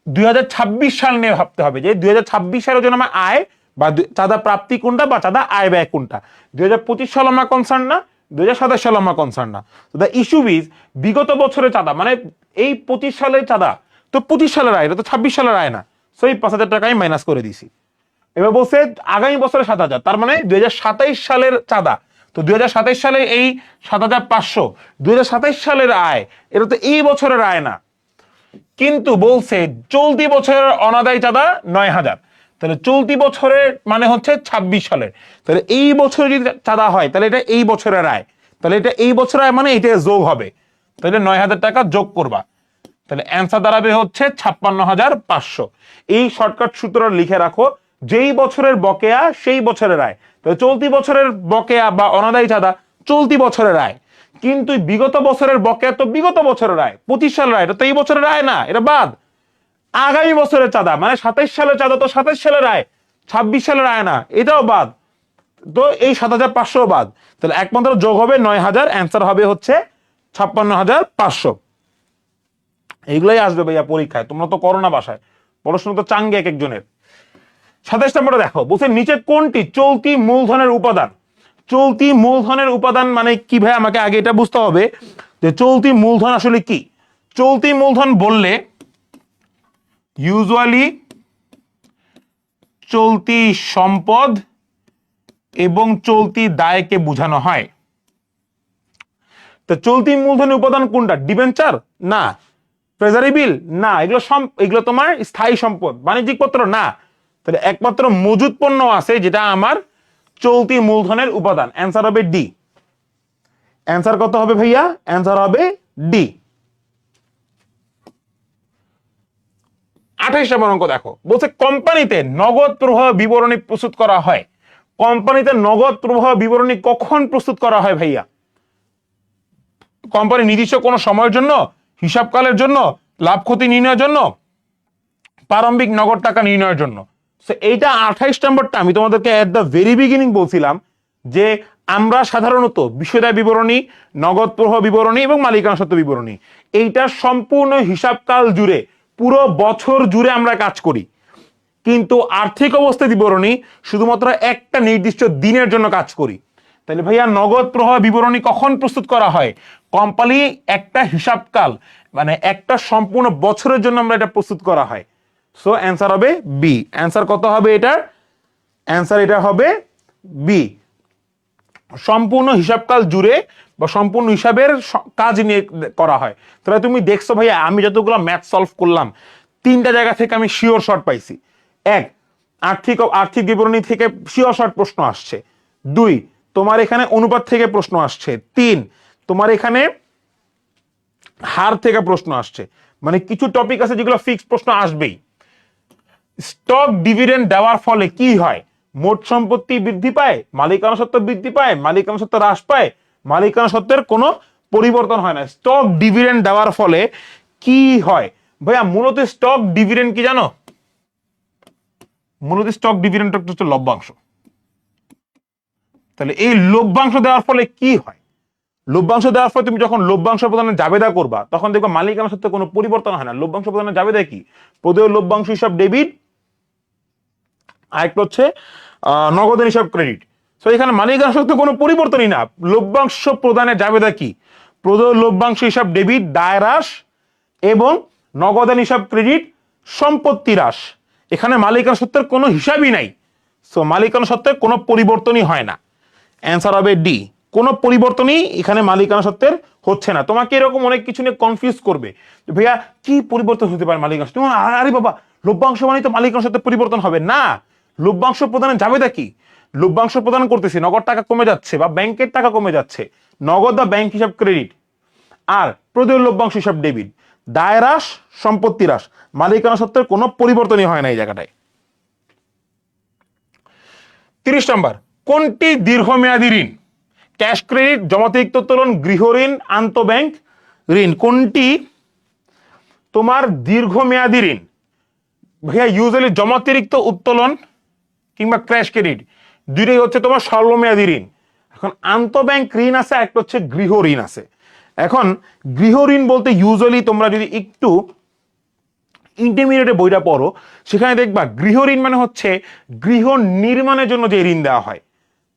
A: 2026 সাল নিয়ে ভাবতে হবে যে 2026 সালের জন্য আমার আয় বা চাঁদা প্রাপ্তি কোনটা বা চাঁদা আয় ব্যয় কোনটা। 2025 সাল আমার কনসার্ন না, 2027 সালে আমরা কনসার্ন না। তো দ্য ইস্যু ইজ বিগত বছরের চাঁদা, মানে এই 25 সালের চাঁদা তো 25 সালের আয়, এটা তো 26 সালের আয় না। সো এই 5,000 টাকা আমি মাইনাস করে দিছি। এবার বলছে আগামী বছরে 7,000, তার মানে 2027 সালের চাঁদা। তো 2027 সালে এই 7,500 2027 সালের আয়, এটা তো এই বছরের আয় না। কিন্তু বলছে চলতি বছরের অনাদায় চাঁদা 9,000, তাহলে চলতি বছরের মানে হচ্ছে 26 সালের। তাহলে এই বছরে যদি চাঁদা হয় তাহলে এটা এই বছরের আয়, তাহলে এটা এই বছরের আয় মানে এটা যোগ হবে, তাহলে 9,000 টাকা যোগ করবা, তাহলে অ্যান্সার দাঁড়াবে হচ্ছে 56,500। এই শর্টকাট সূত্র লিখে রাখো, যেই বছরের বকেয়া সেই বছরের আয়। তাহলে চলতি বছরের বকেয়া বা অনাদায়ী চাঁদা চলতি বছরের আয়, কিন্তু বিগত বছরের বকেয়া তো বিগত বছরের আয়, 25 সালের আয়, এটা তো এই বছরের আয় না, এটা বাদ। আগামী বছরের চাঁদা মানে 27 সালের চাঁদা তো 27 সালের আয়, 26 সালের আয় না, এটাও বাদ। তো এই 7,500 বাদ, তাহলে একমাত্র যোগ হবে 9,000, অ্যান্সার হবে হচ্ছে 56,500। এইগুলাই আসবে ভাইয়া পরীক্ষায়, তোমরা তো করো না বাসায়, পড়াশোনা তো চাঙ্গে এক একজনের। 27 নম্বরে দেখো, বলছে নিচে কোনটি চলতি মূলধনের উপাদান? চলতি মূলধনের উপাদান মানে কি ভাই, আমাকে আগে এটা বুঝতে হবে যে চলতি মূলধন আসলে কি। চলতি মূলধন বললে ইউজুয়ালি চলতি সম্পদ এবং চলতি দায়কে বোঝানো হয়। তো চলতি মূলধনের উপাদান কোনটা? ডিবেঞ্চার না, ট্রেজারি বিল না, এগুলো তোমার স্থায়ী সম্পদ, বাণিজ্যিক পত্র না। তাহলে একমাত্র মজুদ পণ্য আছে যেটা আমার চলতি মূলধনের উপাদান, অ্যান্সার হবে ডি। অ্যান্সার কত হবে ভাইয়া? অ্যান্সার হবে ডি। 28 নম্বর অঙ্ক দেখো, বলছে কোম্পানিতে নগদ প্রবাহ বিবরণী প্রস্তুত করা হয়। কোম্পানিতে নগদ প্রবাহ বিবরণী কখন প্রস্তুত করা হয় ভাইয়া? কোম্পানি নির্দিষ্ট কোনো সময়ের জন্য, হিসাবকালের জন্য, লাভ ক্ষতি নির্ণয়ের জন্য, প্রারম্ভিক নগদ টাকা নির্ণয়ের জন্য। এইটা 28 নম্বরটা আমি তোমাদেরকে এট দ্য ভেরি বিগিনিং বলছিলাম যে আমরা সাধারণত বিষয়দায় বিবরণী, নগদ প্রবাহ বিবরণী এবং মালিকানা সত্ত্ব বিবরণী, এইটা সম্পূর্ণ হিসাবকাল জুড়ে পুরো বছর জুড়ে আমরা কাজ করি। কিন্তু আর্থিক অবস্থা বিবরণী শুধুমাত্র একটা নির্দিষ্ট দিনের জন্য কাজ করি। তাহলে ভাইয়া নগদ প্রবাহ বিবরণী কখন প্রস্তুত করা হয়? কোম্পানি একটা হিসাবকাল মানে একটা সম্পূর্ণ বছরের জন্য আমরা এটা প্রস্তুত করা হয়। সো অ্যান্সার হবে বি। অ্যান্সার কত হবে এটার? অ্যান্সার এটা হবে বি। সম্পূর্ণ হিসাবকাল জুড়ে বা সম্পূর্ণ হিসাবের কাজ নিয়ে করা হয়। তাহলে তুমি দেখছো ভাইয়া আমি যতগুলো ম্যাথ সলভ করলাম, 3টা জায়গা থেকে আমি শিওর শর্ট পাইছি। 1, আর্থিক বিবরণী থেকে শিওর শর্ট প্রশ্ন আসছে। 2, তোমার এখানে অনুপাত থেকে প্রশ্ন আসছে। 3, তোমার এখানে হার থেকে প্রশ্ন আসছে। মানে কিছু টপিক আছে যেগুলো ফিক্সড প্রশ্ন আসবেই। স্টক ডিভিডেন্ড দেওয়ার ফলে কি হয়? মোট সম্পত্তি বৃদ্ধি পায়, মালিকানা সত্ত্ব বৃদ্ধি পায়, মালিকানা সত্ত্ব হ্রাস পায়, মালিকানা সত্ত্বের কোনো পরিবর্তন হয় না। স্টক ডিভিডেন্ড দেওয়ার ফলে কি হয় ভাইয়া? মূলত স্টক ডিভিডেন্ড কি জানো? মূলত স্টক ডিভিডেন্ড হচ্ছে লভ্যাংশ। তাহলে এই লভ্যাংশ দেওয়ার ফলে কি হয়? লভ্যাংশ দেওয়ার ফলে তুমি যখন লভ্যাংশ প্রদানের জাবেদা করবা তখন দেখবা মালিকানা সত্ত্বে কোনো পরিবর্তন হয় না। লভ্যাংশ প্রদানের জাবেদা কি? প্রদেয় লভ্যাংশ হিসাব ডেবিট, আরেকটা হচ্ছে নগদের হিসাব ক্রেডিট। তো এখানে মালিকানা সত্ত্বে কোনো পরিবর্তনই না। লভ্যাংশ প্রদানের জাবেদা কি? প্রদেয় লভ্যাংশ হিসাব ডেবিট, দায় হ্রাস, এবং নগদান হিসাব ক্রেডিট, সম্পত্তি হ্রাস। এখানে মালিকানা সত্ত্বের কোনো হিসাবই নাই। সো মালিকানা সত্ত্বের কোনো পরিবর্তনই হয় না। অ্যান্সার হবে ডি। কোনো পরিবর্তনই এখানে মালিকানা সত্ত্বের হচ্ছে না। তোমাকে এরকম অনেক কিছু নিয়ে কনফিউজ করবে, ভাইয়া কি পরিবর্তন হতে পারে মালিকানা সত্ত্বে? আরে বাবা, লভ্যাংশ মানে তো মালিকানা সত্ত্বে পরিবর্তন হবে না। লভ্যাংশ প্রদানের জাবেদা কি? লভ্যাংশ প্রদান করতেছি, নগদ টাকা কমে যাচ্ছে বা ব্যাংকের টাকা কমে যাচ্ছে, নগদ বা ব্যাংক হিসাব ক্রেডিট, আর প্রদেয় লভ্যাংশ হিসাব ডেবিট, দায় হ্রাস, সম্পত্তি হ্রাস, মালিকানা সত্ত্বের কোনো পরিবর্তনই হয় না এই জায়গাটায়। 30 নম্বর, কোনটি দীর্ঘমেয়াদী ঋণ? ক্যাশ ক্রেডিট, জমাতিরিক্ত উত্তোলন, গৃহ ঋণ, আন্তঃব্যাংক ঋণ। কোনটি তোমার দীর্ঘমেয়াদী ঋণ? ভাইয়া ইউজুয়ালি জমাতিরিক্ত উত্তোলন কিংবা ক্যাশ ক্রেডিট দুইটাই হচ্ছে তোমার স্বল্পমেয়াদী ঋণ। এখন আন্তঃব্যাংক ঋণ আছে, একটা হচ্ছে গৃহ ঋণ আছে। এখন গৃহ ঋণ বলতে ইউজুয়ালি তোমরা যদি একটু ইন্টারমিডিয়েটে বইটা পড়ো সেখানে দেখবা গৃহ ঋণ মানে হচ্ছে গৃহ নির্মাণের জন্য যে ঋণ দেওয়া হয়।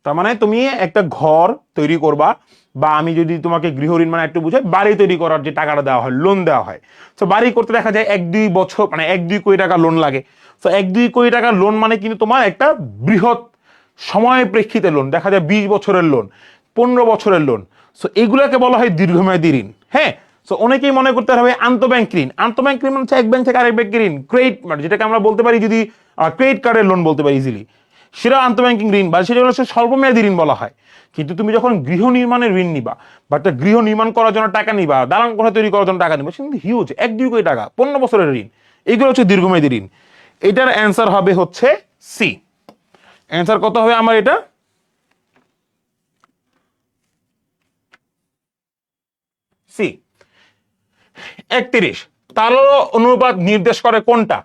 A: তার মানে তুমি একটা ঘর তৈরি করবা, বা আমি যদি তোমাকে গৃহ ঋণ মানে একটু বুঝাই, বাড়ি তৈরি করার যে টাকাটা দেওয়া হয়, লোন দেওয়া হয়। তো বাড়ি করতে দেখা যায় 1-2 বছর মানে 1-2 কোটি টাকা লোন লাগে। তো 1-2 কোটি টাকার লোন মানে কিন্তু তোমার একটা বৃহৎ সময় প্রেক্ষিতে লোন, দেখা যায় 20 বছরের লোন, 15 বছরের লোন। সো এগুলোকে বলা হয় দীর্ঘমেয়াদী ঋণ। হ্যাঁ, সো অনেকেই মনে করতে হবে আন্তঃব্যাংক ঋণ। আন্তঃব্যাংক ঋণ মানে হচ্ছে এক ব্যাংক থেকে আরেক ব্যাংকের ঋণ, ক্রেডিট মানে যেটাকে আমরা বলতে পারি যদি ক্রেডিট কার্ডের লোন বলতে পারি ইজিলি, সেটা আন্তঃব্যাংকিং ঋণ বা সেটা হচ্ছে স্বল্পমেয়াদী ঋণ বলা হয়। কিন্তু তুমি যখন গৃহ নির্মাণের ঋণ নিবা বা একটা গৃহ নির্মাণ করার জন্য টাকা নিবা, দালান কোঠা তৈরি করার জন্য টাকা নিবা, সেটা কিন্তু হিউজ, 1-2 কোটি টাকা, 15 বছরের ঋণ। এইগুলো হচ্ছে দীর্ঘমেয়াদী ঋণ। এটার অ্যান্সার হবে হচ্ছে সি। অ্যান্সার কত হবে আমার এটা? সি। 31, তারল্য অনুপাত নির্দেশ করে কোনটা?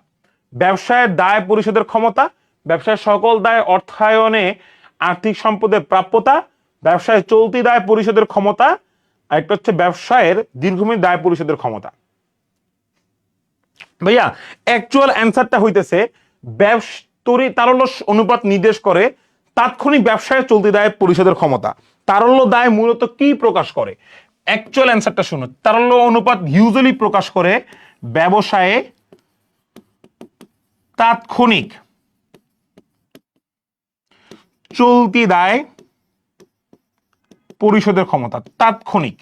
A: ব্যবসায়ের দায় পরিশোধের ক্ষমতা, ব্যবসায়ের সকল দায় অর্থায়নে আর্থিক সম্পদের প্রাপ্যতা, ব্যবসায় চলতি দায় পরিশোধের ক্ষমতা, আর একটা হচ্ছে ব্যবসায়ের দীর্ঘমেয়াদী দায় পরিশোধের ক্ষমতা। ভাইয়া অ্যাকচুয়াল অ্যান্সারটা হইতেছে তারল্য অনুপাত নির্দেশ করে তাৎক্ষণিক ব্যবসায় চলতি দায় পরিশোধের ক্ষমতা। তারল্য দায় মূলত কি প্রকাশ করে? অ্যাকচুয়াল অ্যান্সারটা শুনো। তারল্য অনুপাত ইউজুয়ালি প্রকাশ করে ব্যবসায়ে তাৎক্ষণিক চলতি দায় পরিশোধের ক্ষমতা। তাৎক্ষণিক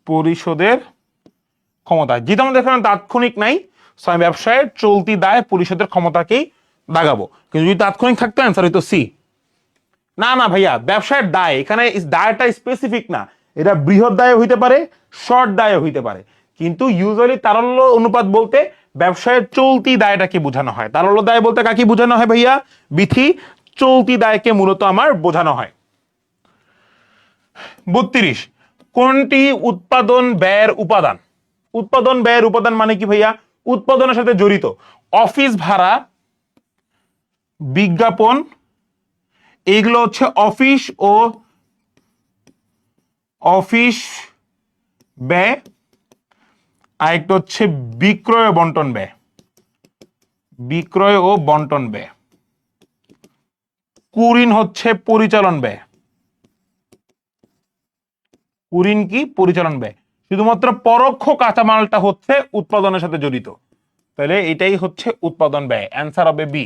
A: পরিশোধের ক্ষমতা, যেটা আমাদের এখানে তাৎক্ষণিক নাই, ব্যবসায়ের চলতি দায় পরিশোধের ক্ষমতাকেই দাগাবো। কিন্তু যদি তাৎক্ষণিক থাকতো অ্যান্সার হইতো সি। না না ভাইয়া, ব্যবসায়ের দায় এখানে দায়টা স্পেসিফিক না, এটা বৃহৎ দায় হইতে পারে, শর্ট দায় হইতে পারে, কিন্তু ইউজুয়ালি তারল্য অনুপাত বলতে ব্যবসায়ের চলতি দায়টাকে বোঝানো হয়। তারল্য দায় বলতে কাকে বোঝানো হয় ভাইয়া? বিথি, চলতি দায়কে মূলত আমার বোঝানো হয়। 32, কোনটি উৎপাদন ব্যয়ের উপাদান? উৎপাদন ব্যয়ের উপাদান মানে কি ভাইয়া? উৎপাদনের সাথে জড়িত অফিস ভাড়া, বিজ্ঞাপন, এইগুলো হচ্ছে অফিস ব্যয়। আরেকটা হচ্ছে বিক্রয় ও বন্টন ব্যয়। বিক্রয় ও বন্টন ব্যয়। কুঋণ হচ্ছে পরিচালন ব্যয়। কুঋণ কি? পরিচালন ব্যয়। শুধুমাত্র পরোক্ষ কাঁচামালটা হচ্ছে উৎপাদনের সাথে জড়িত, তাহলে এটাই হচ্ছে উৎপাদন ব্যয়। অ্যান্সার হবে বি।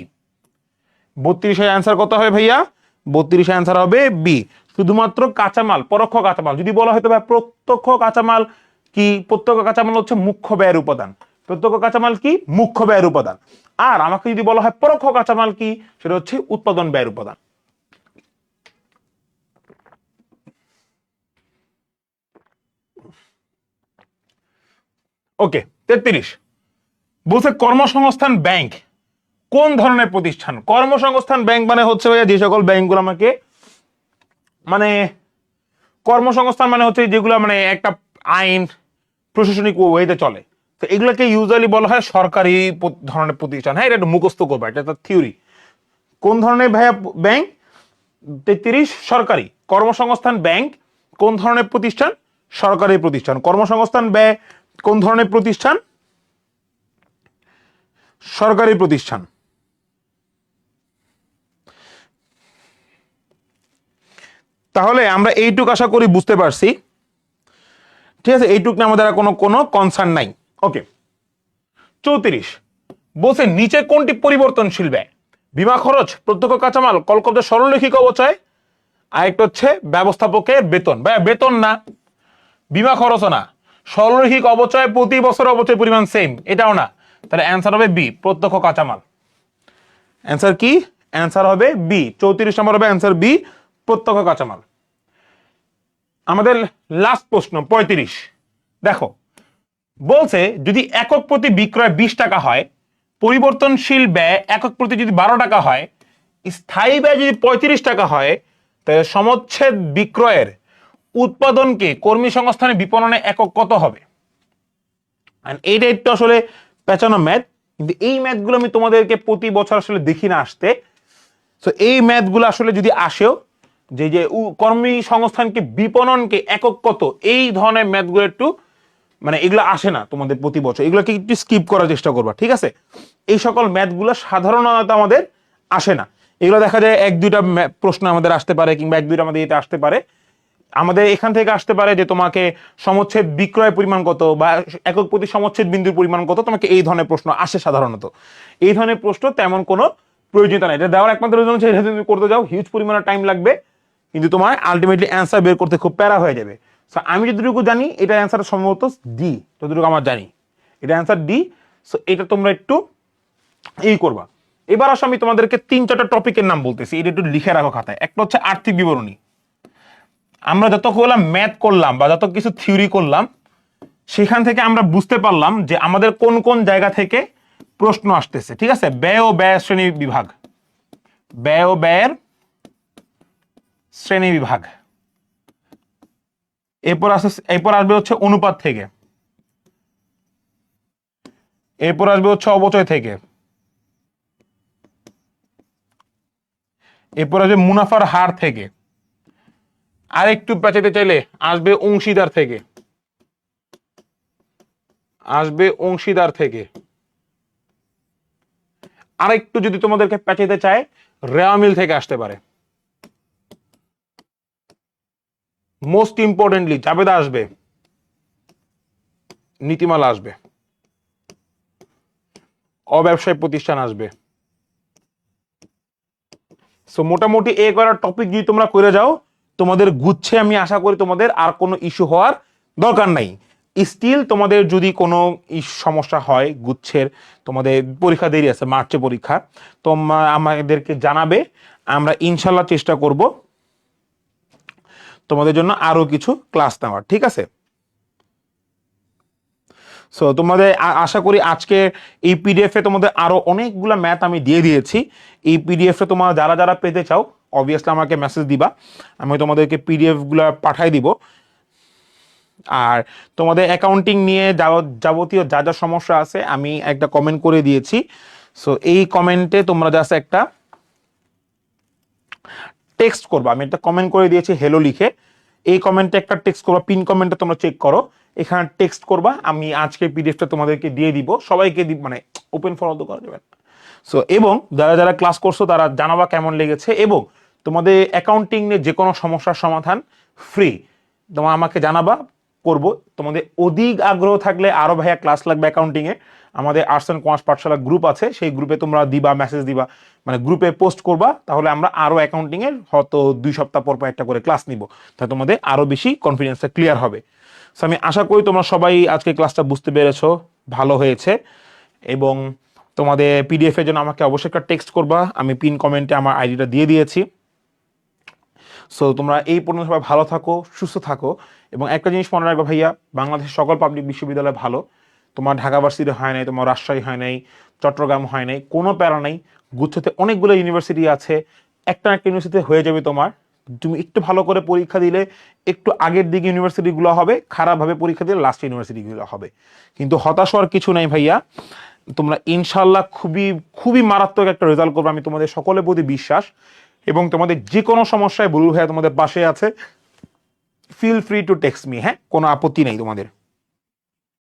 A: 32 অ্যান্সার কত হবে ভাইয়া? 32 অ্যান্সার হবে বি। শুধুমাত্র কাঁচামাল, পরোক্ষ কাঁচামাল। যদি বলা হয়তো ভাই প্রত্যক্ষ কাঁচামাল কি? প্রত্যক্ষ কাঁচামাল হচ্ছে মুখ্য ব্যয়ের উপাদান। প্রত্যক্ষ কাঁচামাল কি? মুখ্য ব্যয়ের উপাদান। আর আমাকে যদি বলা হয় পরোক্ষ কাঁচামাল কি, সেটা হচ্ছে উৎপাদন ব্যয়ের উপাদান। ওকে, 33 বলছে কর্মসংস্থান ব্যাংক কোন ধরনের প্রতিষ্ঠান? কর্মসংস্থান ব্যাংক মানে হচ্ছে ভাইয়া যে সকল ব্যাংকগুলো আমাকে মানে কর্মসংস্থান মানে হচ্ছে যেগুলো মানে একটা আইন প্রশাসনিক ওয়েতে চলে, তো এগুলোকে ইউজুয়ালি বলা হয় সরকারি ধরনের প্রতিষ্ঠান। হ্যাঁ, এটা একটু মুখস্থ করবা, এটা একটা থিওরি। কোন ধরনের ভাইয়া ব্যাংক? 33 সরকারি। কর্মসংস্থান ব্যাংক কোন ধরনের প্রতিষ্ঠান? সরকারি প্রতিষ্ঠান। কর্মসংস্থান ব্যয় কোন ধরনের প্রতিষ্ঠান? সরকারি প্রতিষ্ঠান। তাহলে আমরা এইটুক আশা করি বুঝতে পারছি, ঠিক আছে? এইটুক নিয়ে আমাদের কোনো কোনো কনসার্ন নাই। ওকে, 34 বলছে নিচে কোনটি পরিবর্তনশীল ব্যয়? বীমা খরচ, প্রত্যক্ষ কাঁচামাল, কলকব্জের সরলরৈখিক অবচয়, আরেকটা হচ্ছে ব্যবস্থাপকের বেতন। ভাই বেতন না, বীমা খরচও না, সরলরৈখিক অবচয়, প্রতি বছর অবচয় পরিমাণ সেম, এটাও না। তাহলে অ্যান্সার হবে বি, প্রত্যক্ষ কাঁচামাল। অ্যান্সার কি? অ্যান্সার হবে বি। 34 নম্বর হবে অ্যান্সার বি, প্রত্যক্ষ কাঁচামাল। আমাদের লাস্ট প্রশ্ন 35। দেখো বলছে যদি একক প্রতি বিক্রয় 20 টাকা হয়, পরিবর্তনশীল ব্যয় একক প্রতি যদি 12 টাকা হয়, স্থায়ী ব্যয় যদি 35 টাকা হয়, তাহলে সমচ্ছেদ বিক্রয়ের উৎপাদনকে কর্মী সংস্থানে বিপণনে একক কত হবে? এইটা একটু আসলে পেঁচানো ম্যাথ, কিন্তু এই ম্যাথগুলো আমি তোমাদেরকে প্রতি বছর আসলে দেখি না আসতে। তো এই ম্যাথগুলো আসলে যদি আসেও যে যে কর্মী সংস্থানকে বিপণনকে একক কত, এই ধরনের ম্যাথগুলো একটু মানে এগুলো আসে না তোমাদের প্রতি বছর, এগুলোকে একটু স্কিপ করার চেষ্টা করবা, ঠিক আছে? এই সকল ম্যাথগুলো সাধারণত আমাদের আসে না। এগুলো দেখা যায় এক দুইটা প্রশ্ন আমাদের আসতে পারে, কিংবা এক দুইটা আমাদের এতে আসতে পারে। আমাদের এখান থেকে আসতে পারে যে তোমাকে সমচ্ছেদ বিক্রয় পরিমাণ কত, বা একক প্রতি সমচ্ছেদ বিন্দুর পরিমাণ কত, তোমাকে এই ধরনের প্রশ্ন আসে সাধারণত। এই ধরনের প্রশ্ন তেমন কোনো প্রয়োজনীয়তা নাই। এটা দেওয়ার একমাত্র রিজন হচ্ছে এটা তুমি করতে যাও হিউজ পরিমাণে টাইম লাগবে, কিন্তু তোমার আলটিমেটলি অ্যান্সার বের করতে খুব প্যারা হয়ে যাবে। সো আমি যতটুকু জানি এটা অ্যান্সার সম্ভবত ডি, যতটুকু আমার জানি এটা অ্যান্সার ডি। সো এটা তোমরা একটু এই করবা। এবার আসো আমি তোমাদেরকে 3-4টা টপিকের নাম বলতেছি, এটা একটু লিখে রাখো খাতায়। একটা হচ্ছে আর্থিক বিবরণী। আমরা যতগুলো ম্যাথ করলাম বা যত কিছু থিওরি করলাম, সেখান থেকে আমরা বুঝতে পারলাম যে আমাদের কোন কোন জায়গা থেকে প্রশ্ন আসতেছে। ঠিক আছে, ব্যয় ও ব্যয় শ্রেণী বিভাগ, ব্যয় ও ব্যয়ের শ্রেণী বিভাগ। এরপর আসবে হচ্ছে অনুপাত থেকে, এরপর আসবে হচ্ছে অবচয় থেকে, এরপর আসবে মুনাফার হার থেকে, আর একটু পেঁচাতে চাইলে আসবে অংশীদার থেকে, আসবে অংশীদার থেকে। আর একটু যদি তোমাদেরকে পেঁচাতে চায়, রেওয়া মিল থেকে আসতে পারে। মোস্ট ইম্পর্টেন্টলি জাবেদা আসবে, নীতিমালা আসবে, অব্যবসায়ী প্রতিষ্ঠান আসবে। সো মোটামুটি এই করার টপিক যদি তোমরা করে যাও, তোমাদের গুচ্ছে আমি আশা করি তোমাদের আর কোনো ইস্যু হওয়ার দরকার নাই। স্টিল তোমাদের যদি কোনো সমস্যা হয় গুচ্ছের, তোমাদের পরীক্ষা দেরি আছে, মার্চে পরীক্ষা, তোমরা আমাদেরকে জানাবে। আমরা ইনশাল্লাহ চেষ্টা করব তোমাদের জন্য আরো কিছু ক্লাস নেওয়ার। ঠিক আছে, সো তোমাদের আশা করি আজকে এই পিডিএফ এ তোমাদের আরো অনেকগুলো ম্যাথ আমি দিয়ে দিয়েছি। এই পিডিএফ এ তোমরা যারা যারা পেতে চাও অবভিয়াসলি আমাকে মেসেজ দিবা, আমি তোমাদেরকে পিডিএফ গুলো পাঠাই দিব। আর তোমাদের অ্যাকাউন্টিং নিয়ে যাবতীয় যা যা সমস্যা আছে আমি একটা কমেন্ট করে দিয়েছি। সো এই কমেন্টে তোমরা জাস্ট একটা টেক্সট করবা। আমি একটা কমেন্ট করে দিয়েছি হেলো লিখে, এই কমেন্টে একটা টেক্সট করবা, পিন কমেন্টে তোমরা চেক করো, এখানে টেক্সট করবা। আমি আজকে পিডিএফটা তোমাদেরকে দিয়ে দিব, সবাইকে মানে ওপেন ফর অল করা যাবে। সো এবং যারা যারা ক্লাস করছো তারা জানাবা কেমন লেগেছে, এবং তোমাদের অ্যাকাউন্টিং নিয়ে যে কোনো সমস্যার সমাধান ফ্রি তোমরা আমাকে জানাবা, করব। তোমাদের অধিক আগ্রহ থাকলে আরো ভাইয়া ক্লাস লাগবে অ্যাকাউন্টিং এ, আমাদের arts and commerce Pathsala group আছে, সেই গ্রুপে তোমরা দিবা, মেসেজ দিবা, মানে গ্রুপে পোস্ট করবা, তাহলে আমরা আরো অ্যাকাউন্টিং এর হয়তো 2 সপ্তাহ পর একটা করে ক্লাস নিব, তাহলে তোমাদের আরো বেশি কনফিডেন্সটা ক্লিয়ার হবে। সো আমি আশা করি তোমরা সবাই আজকে ক্লাসটা বুঝতে পেরেছো, ভালো হয়েছে। এবং তোমাদের পিডিএফ এর জন্য আমাকে অবশ্যই একটা টেক্সট করবা, আমি পিন কমেন্টে আমার আইডিটা দিয়ে দিয়েছি। সো তোমরা এই পর্যন্ত সবাই ভালো থাকো, সুস্থ থাকো। এবং একটা জিনিস মনে রাখবে ভাইয়া, বাংলাদেশের সকল পাবলিক বিশ্ববিদ্যালয় ভালো, তোমার ঢাকা ভার্সিটি হয় নাই, তোমার রাজশাহী হয় নাই, চট্টগ্রাম হয় নাই, কোনো প্যারা নাই। গুচ্ছতে অনেকগুলো ইউনিভার্সিটি আছে, একটা একটা ইউনিভার্সিটি হয়ে যাবে তোমার। তুমি একটু ভালো করে পরীক্ষা দিলে একটু আগের দিকে ইউনিভার্সিটিগুলো হবে, খারাপভাবে পরীক্ষা দিলে লাস্ট ইউনিভার্সিটিগুলো হবে। কিন্তু হতাশ হওয়ার কিছু নাই ভাইয়া, তোমরা ইনশাল্লাহ খুবই খুবই মারাত্মক একটা রেজাল্ট করবে, আমি তোমাদের সকলের প্রতি বিশ্বাস। এবং তোমাদের যে কোনো সমস্যায় বুলু ভাইয়া তোমাদের পাশে আছে, feel free to text me, হ্যাঁ, কোনো আপত্তি নেই তোমাদের।